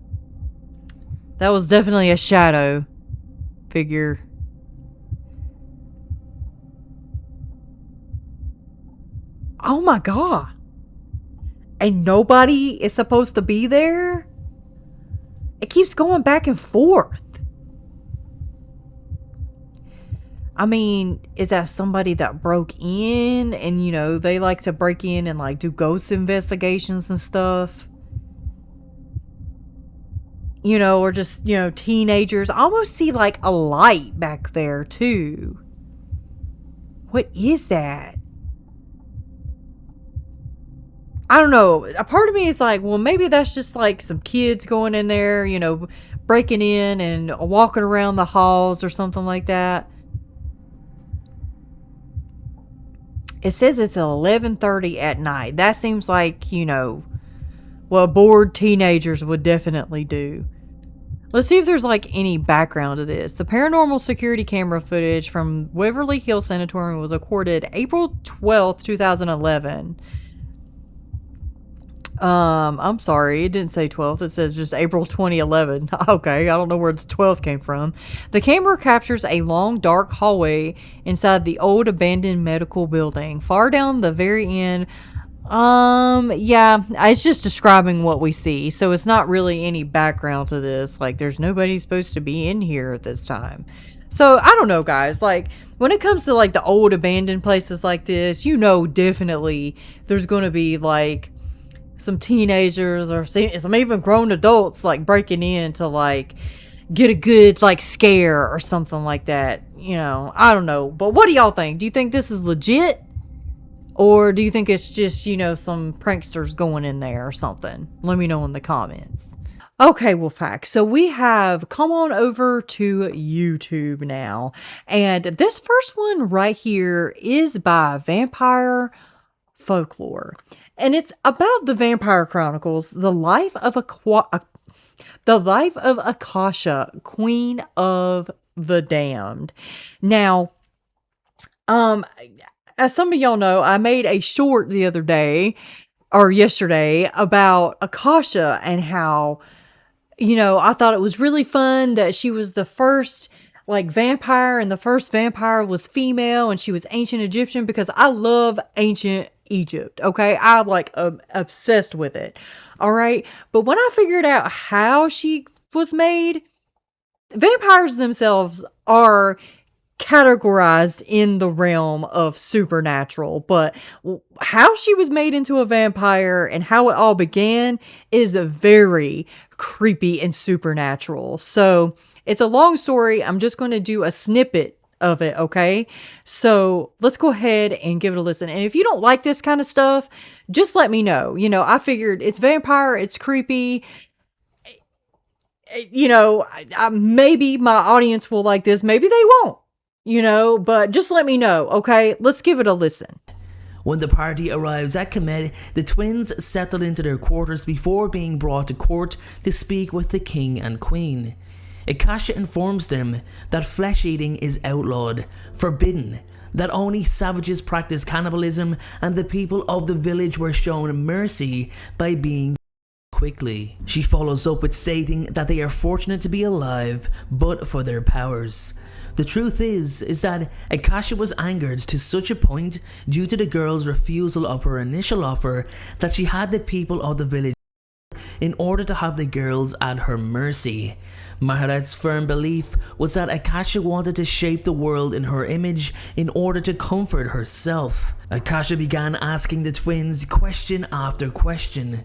That was definitely a shadow figure. Oh my god. And nobody is supposed to be there? It keeps going back and forth. I mean, is that somebody that broke in? And, you know, they like to break in and, like, do ghost investigations and stuff. You know, or just, you know, teenagers. I almost see, like, a light back there, too. What is that? I don't know. A part of me is like, well, maybe that's just, like, some kids going in there, you know, breaking in and walking around the halls or something like that. It says it's 11:30 at night. That seems like, you know, what bored teenagers would definitely do. Let's see if there's, like, any background to this. The paranormal security camera footage from Waverly Hills Sanatorium was recorded April 12th, 2011. I'm sorry, it didn't say 12th. It says just April 2011. Okay, I don't know where the 12th came from. The camera captures a long, dark hallway inside the old abandoned medical building. Far down the very end, yeah, it's just describing what we see. So it's not really any background to this. Like, there's nobody supposed to be in here at this time. So, I don't know, guys. Like, when it comes to, like, the old abandoned places like this, you know, definitely there's going to be, like, some teenagers or some even grown adults, like, breaking in to, like, get a good, like, scare or something like that. You know, I don't know. But what do y'all think? Do you think this is legit? Or do you think it's just, you know, some pranksters going in there or something? Let me know in the comments. Okay, Wolfpack, so we have come on over to YouTube now. And this first one right here is by Vampire Folklore. And it's about the Vampire Chronicles, the life of Akasha, Queen of the Damned. Now, as some of y'all know, I made a short the other day, or yesterday, about Akasha and how, you know, I thought it was really fun that she was the first, like, vampire, and the first vampire was female, and she was ancient Egyptian, because I love ancient Egypt, okay? I'm, like, obsessed with it, all right? But when I figured out how she was made, vampires themselves are categorized in the realm of supernatural, but how she was made into a vampire and how it all began is very creepy and supernatural. So it's a long story. I'm just going to do a snippet of it, okay? So let's go ahead and give it a listen. And if you don't like this kind of stuff, just let me know. You know, I figured it's vampire, it's creepy. You know, maybe my audience will like this, maybe they won't. You know, but just let me know, okay? Let's give it a listen. When the party arrives at Kemet, the twins settle into their quarters before being brought to court to speak with the king and queen. Akasha informs them that flesh eating is outlawed, forbidden, that only savages practice cannibalism, and the people of the village were shown mercy by being quickly. She follows up with stating that they are fortunate to be alive, but for their powers. The truth is that Akasha was angered to such a point due to the girl's refusal of her initial offer that she had the people of the village in order to have the girls at her mercy. Maharat's firm belief was that Akasha wanted to shape the world in her image in order to comfort herself. Akasha began asking the twins question after question.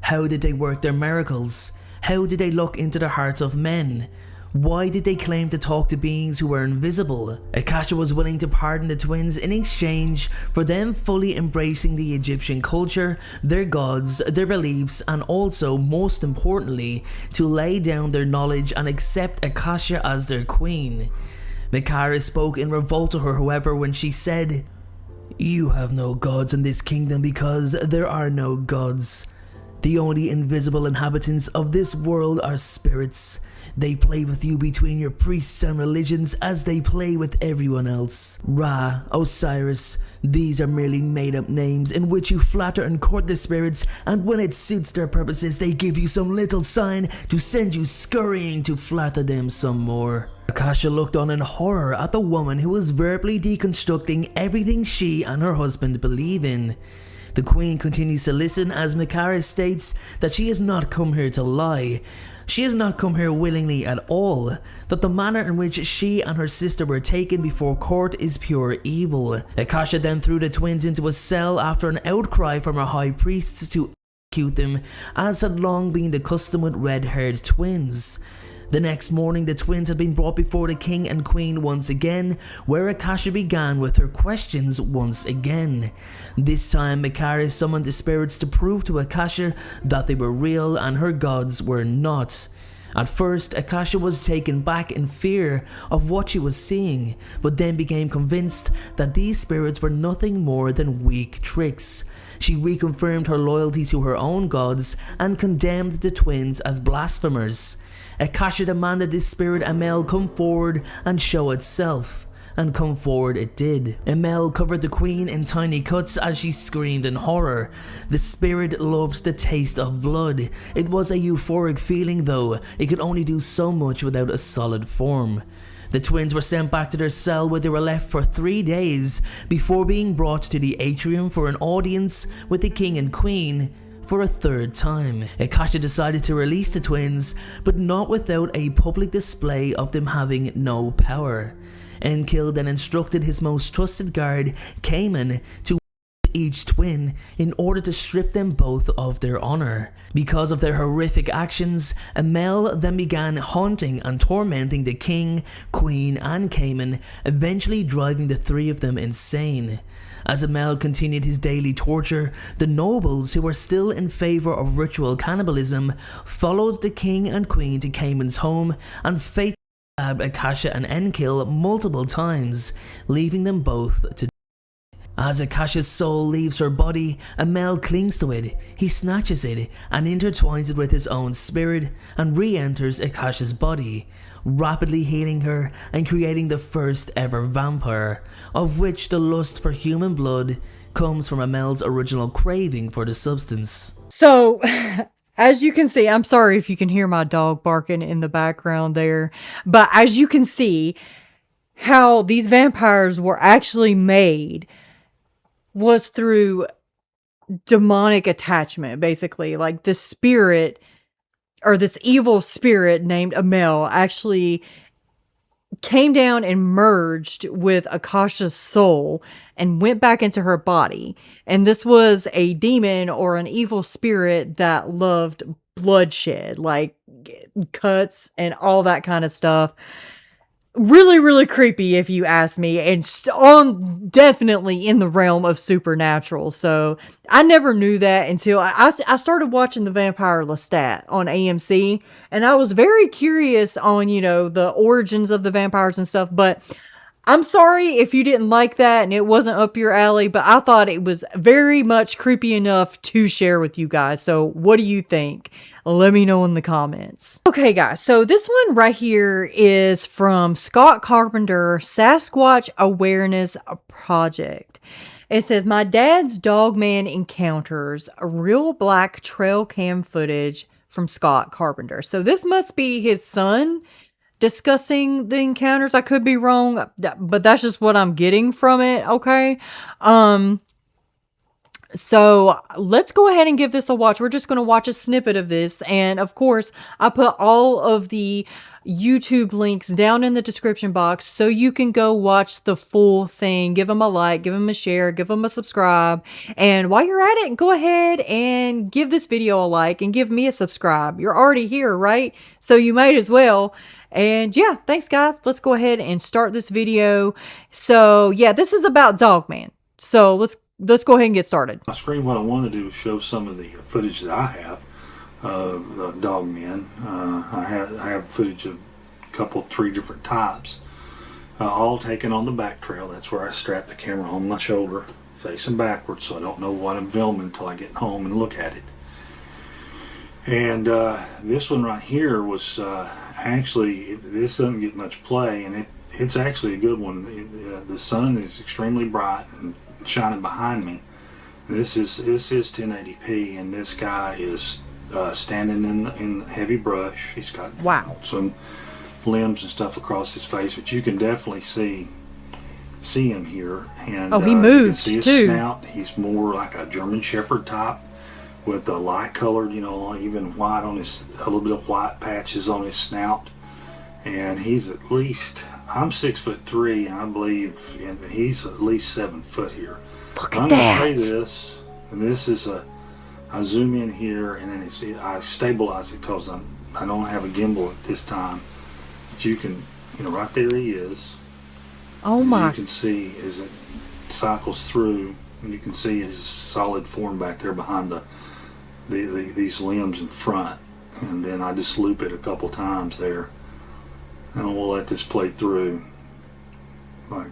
How did they work their miracles? How did they look into the hearts of men? Why did they claim to talk to beings who were invisible? Akasha was willing to pardon the twins in exchange for them fully embracing the Egyptian culture, their gods, their beliefs, and also, most importantly, to lay down their knowledge and accept Akasha as their queen. Makara spoke in revolt to her, however, when she said, "You have no gods in this kingdom because there are no gods. The only invisible inhabitants of this world are spirits. They play with you between your priests and religions as they play with everyone else. Ra, Osiris, these are merely made-up names in which you flatter and court the spirits, and when it suits their purposes they give you some little sign to send you scurrying to flatter them some more." Akasha looked on in horror at the woman who was verbally deconstructing everything she and her husband believe in. The queen continues to listen as Makara states that she has not come here to lie. She has not come here willingly at all, that the manner in which she and her sister were taken before court is pure evil. Akasha then threw the twins into a cell after an outcry from her high priests to execute them, as had long been the custom with red-haired twins. The next morning, the twins had been brought before the king and queen once again, where Akasha began with her questions once again. This time, Makara summoned the spirits to prove to Akasha that they were real and her gods were not. At first, Akasha was taken back in fear of what she was seeing, but then became convinced that these spirits were nothing more than weak tricks. She reconfirmed her loyalty to her own gods and condemned the twins as blasphemers. Akasha demanded this spirit Amel come forward and show itself. and come forward it did. Amel covered the queen in tiny cuts as she screamed in horror. The spirit loved the taste of blood. It was a euphoric feeling though, it could only do so much without a solid form. The twins were sent back to their cell where they were left for 3 days before being brought to the atrium for an audience with the king and queen for a 3rd time. Akasha decided to release the twins, but not without a public display of them having no power. Enkil then instructed his most trusted guard, Cayman, to each twin in order to strip them both of their honor. Because of their horrific actions, Amel then began haunting and tormenting the king, queen and Cayman, eventually driving the 3 of them insane. As Amel continued his daily torture, the nobles who were still in favor of ritual cannibalism followed the king and queen to Cayman's home and fatally stabbed Akasha and Enkil multiple times, leaving them both to die. As Akasha's soul leaves her body, Amel clings to it. He snatches it and intertwines it with his own spirit and re-enters Akasha's body, rapidly healing her and creating the first ever vampire, of which the lust for human blood comes from Amel's original craving for the substance. So, as you can see, I'm sorry if you can hear my dog barking in the background there, but as you can see, how these vampires were actually made was through demonic attachment, basically. Like this spirit, or this evil spirit named Amel, actually came down and merged with Akasha's soul and went back into her body. And this was a demon or an evil spirit that loved bloodshed, like cuts and all that kind of stuff. Really, really creepy if you ask me, and definitely in the realm of supernatural. So I never knew that until I started watching the Vampire Lestat on AMC, and I was very curious on, you know, the origins of the vampires and stuff. But I'm sorry if you didn't like that and it wasn't up your alley, but I thought it was very much creepy enough to share with you guys. So what do you think? Let me know in the comments. Okay, guys, so this one right here is from Scott Carpenter, Sasquatch Awareness Project. It says, my dad's Dogman encounters, a real black trail cam footage from Scott Carpenter. So this must be his son discussing the encounters. I could be wrong, but that's just what I'm getting from it, okay? So let's go ahead and give this a watch. We're just going to watch a snippet of this. And of course, I put all of the YouTube links down in the description box so you can go watch the full thing. Give them a like, give them a share, give them a subscribe. And while you're at it, go ahead and give this video a like and give me a subscribe. You're already here, right? So you might as well. And yeah, thanks guys. Let's go ahead and start this video. So yeah, this is about Dogman. So let's go ahead and get started. On screen, what I want to do is show some of the footage that I have of Dogman. I have footage of a couple, 3 different types, all taken on the back trail. That's where I strap the camera on my shoulder, facing backwards, so I don't know what I'm filming until I get home and look at it. And this one right here was actually, this doesn't get much play, and it's actually a good one. The sun is extremely bright and shining behind me. This is 1080p, and this guy is standing in heavy brush. He's got some limbs and stuff across his face, but you can definitely see him here. And he moved you can see his snout. He's more like a German Shepherd type, with the light colored, you know, even white on his, a little bit of white patches on his snout. And he's at least, I'm 6'3", and I believe he's at least 7 foot here. Look at that. I'm going to play this, and this is I zoom in here, and then I stabilize it because I don't have a gimbal at this time. But you can, you know, right there he is. Oh my. You can see as it cycles through, and you can see his solid form back there behind these limbs in front. And then I just loop it a couple times there. And we'll let this play through. Like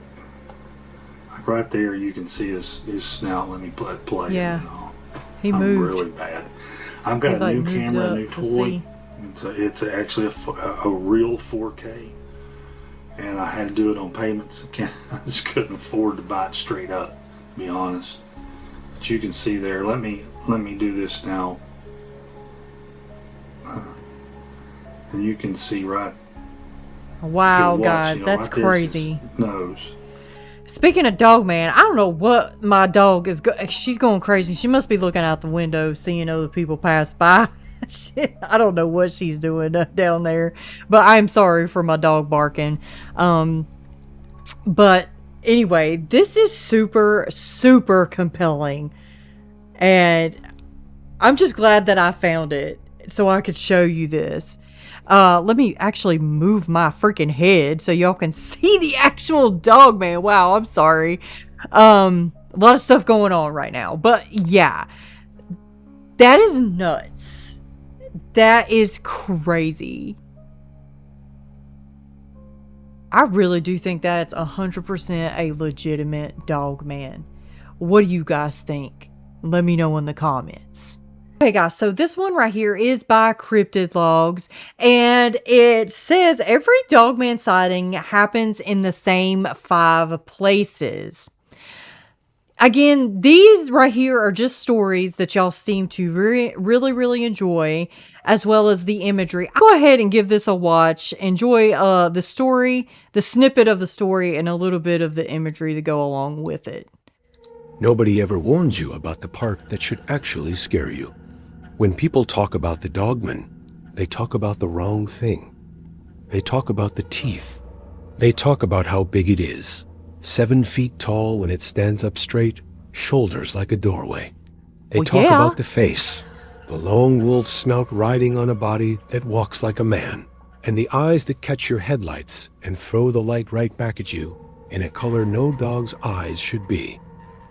right there, you can see his snout. Let me play. Yeah, you know. he moved. Really bad. I've got a new camera, a new toy. It's actually a real 4K. and I had to do it on payments. I just couldn't afford to buy it straight up, to be honest. But you can see there. Let me do this now, and you can see right. Wow, watch, guys, you know, that's right there's crazy. his nose. Speaking of Dogman, I don't know what my dog is. She's going crazy. She must be looking out the window, seeing other people pass by. Shit, I don't know what she's doing down there, but I'm sorry for my dog barking. But anyway, this is super, super compelling, and I'm just glad that I found it so I could show you this. Let me actually move my freaking head so y'all can see the actual Dogman. Wow, I'm sorry. A lot of stuff going on right now, but yeah, that is nuts. That is crazy. I really do think that's 100% a legitimate Dogman. What do you guys think? Let me know in the comments. Okay guys, so this one right here is by Cryptid Logs, and it says every Dogman sighting happens in the same 5 places. Again, these right here are just stories that y'all seem to really enjoy, as well as the imagery. I'll go ahead and give this a watch. Enjoy the story, the snippet of the story, and a little bit of the imagery to go along with it. Nobody ever warns you about the part that should actually scare you. When people talk about the Dogman, they talk about the wrong thing. They talk about the teeth. They talk about how big it is. 7 feet tall when it stands up straight, shoulders like a doorway. They talk about the face, the long wolf snout riding on a body that walks like a man, and the eyes that catch your headlights and throw the light right back at you in a color no dog's eyes should be.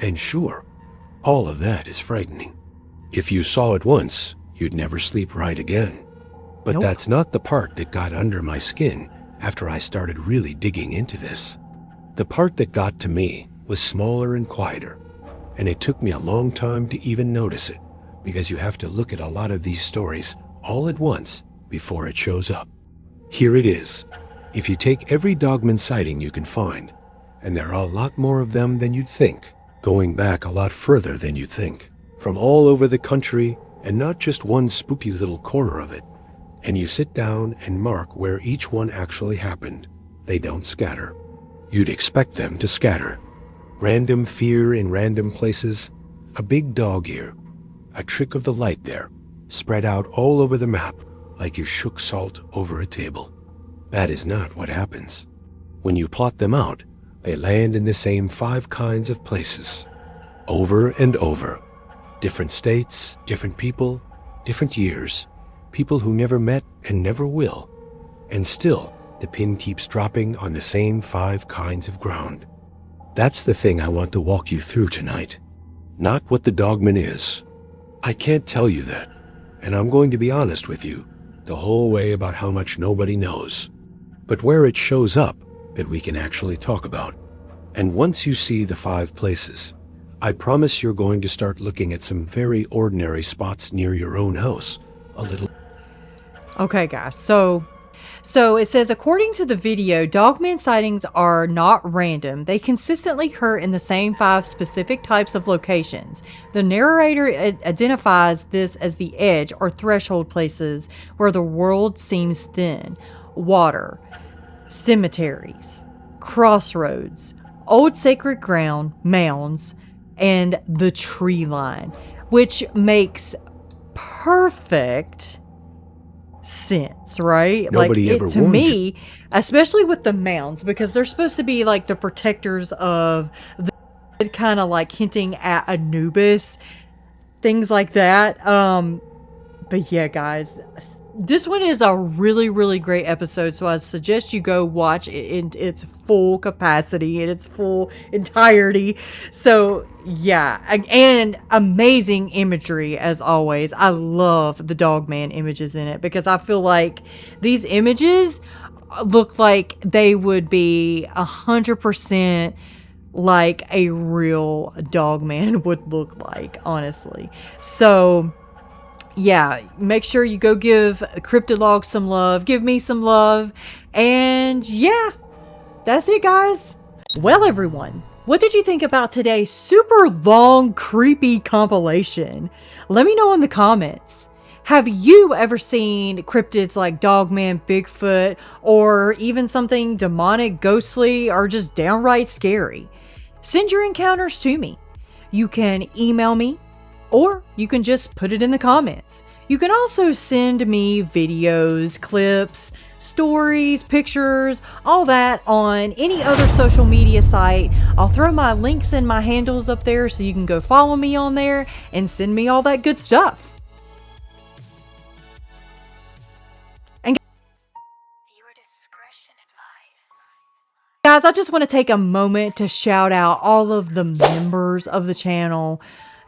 And sure, all of that is frightening. If you saw it once, you'd never sleep right again. But that's not the part that got under my skin after I started really digging into this. The part that got to me was smaller and quieter, and it took me a long time to even notice it, because you have to look at a lot of these stories all at once before it shows up. Here it is. If you take every Dogman sighting you can find, and there are a lot more of them than you'd think, going back a lot further than you'd think, from all over the country and not just one spooky little corner of it, and you sit down and mark where each one actually happened, they don't scatter. You'd expect them to scatter. Random fear in random places, a big dog ear, a trick of the light there, spread out all over the map like you shook salt over a table. That is not what happens. When you plot them out, they land in the same 5 kinds of places. Over and over. Different states, different people, different years, people who never met and never will. And still, the pin keeps dropping on the same 5 kinds of ground. That's the thing I want to walk you through tonight. Not what the Dogman is. I can't tell you that, and I'm going to be honest with you the whole way about how much nobody knows. But where it shows up that we can actually talk about. And once you see the 5 places, I promise you're going to start looking at some very ordinary spots near your own house a little. Okay, guys, so it says, according to the video, Dogman sightings are not random. They consistently occur in the same 5 specific types of locations. The narrator identifies this as the edge or threshold places where the world seems thin. Water, cemeteries, crossroads, old sacred ground, mounds, and the tree line, which makes perfect sense, right? Nobody like ever to warned me, you. especially with the mounds, because they're supposed to be like the protectors of the kind of like hinting at Anubis, things like that. But yeah, guys, this one is a really great episode, so I suggest you go watch it in its full capacity, in its full entirety. So yeah, and amazing imagery as always. I love the Dogman images in it, because I feel like these images look like they would be 100% like a real Dogman would look like, honestly. So yeah, make sure you go give Cryptid Logs some love, give me some love, and yeah, That's it, guys. Well, everyone, what did you think about today's super long, creepy compilation? Let me know in the comments. Have you ever seen cryptids like Dogman, Bigfoot, or even something demonic, ghostly, or just downright scary? Send your encounters to me. You can email me, or you can just put it in the comments. You can also send me videos, clips, stories, pictures, all that on any other social media site. I'll throw my links and my handles up there so you can go follow me on there and send me all that good stuff. And guys, I just want to take a moment to shout out all of the members of the channel.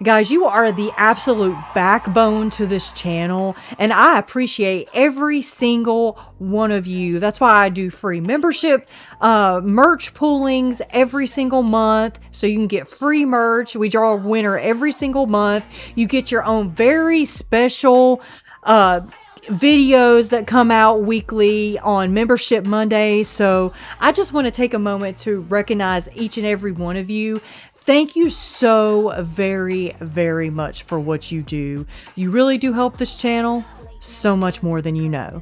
Guys, you are the absolute backbone to this channel, and I appreciate every single one of you. That's why I do free membership, merch pullings every single month, so you can get free merch. We draw a winner every single month. You get your own very special videos that come out weekly on Membership Mondays. So I just want to take a moment to recognize each and every one of you. Thank you so very, very much for what you do. You really do help this channel so much more than you know.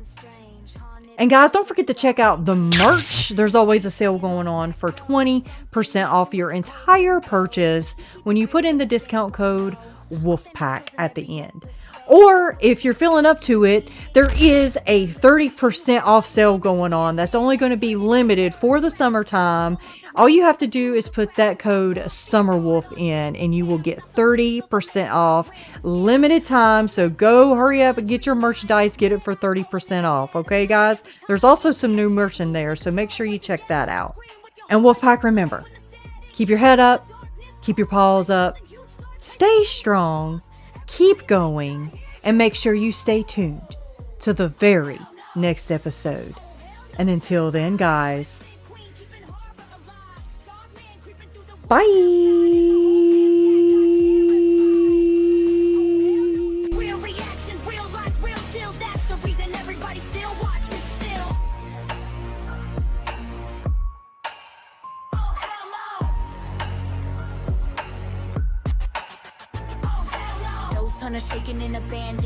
And guys, don't forget to check out the merch. There's always a sale going on for 20% off your entire purchase when you put in the discount code WOLFPACK at the end. Or if you're feeling up to it, there is a 30% off sale going on that's only going to be limited for the summertime. All you have to do is put that code SUMMERWOLF in and you will get 30% off, limited time. So go hurry up and get your merchandise, get it for 30% off. Okay, guys? There's also some new merch in there, so make sure you check that out. And Wolfpack, remember, keep your head up, keep your paws up, stay strong, keep going, and make sure you stay tuned to the very next episode. And until then, guys, bye! Real reactions, real life, real chills. That's the reason everybody still watches still. Oh, hell no. Oh, hell no. Those hunters shaking in a band.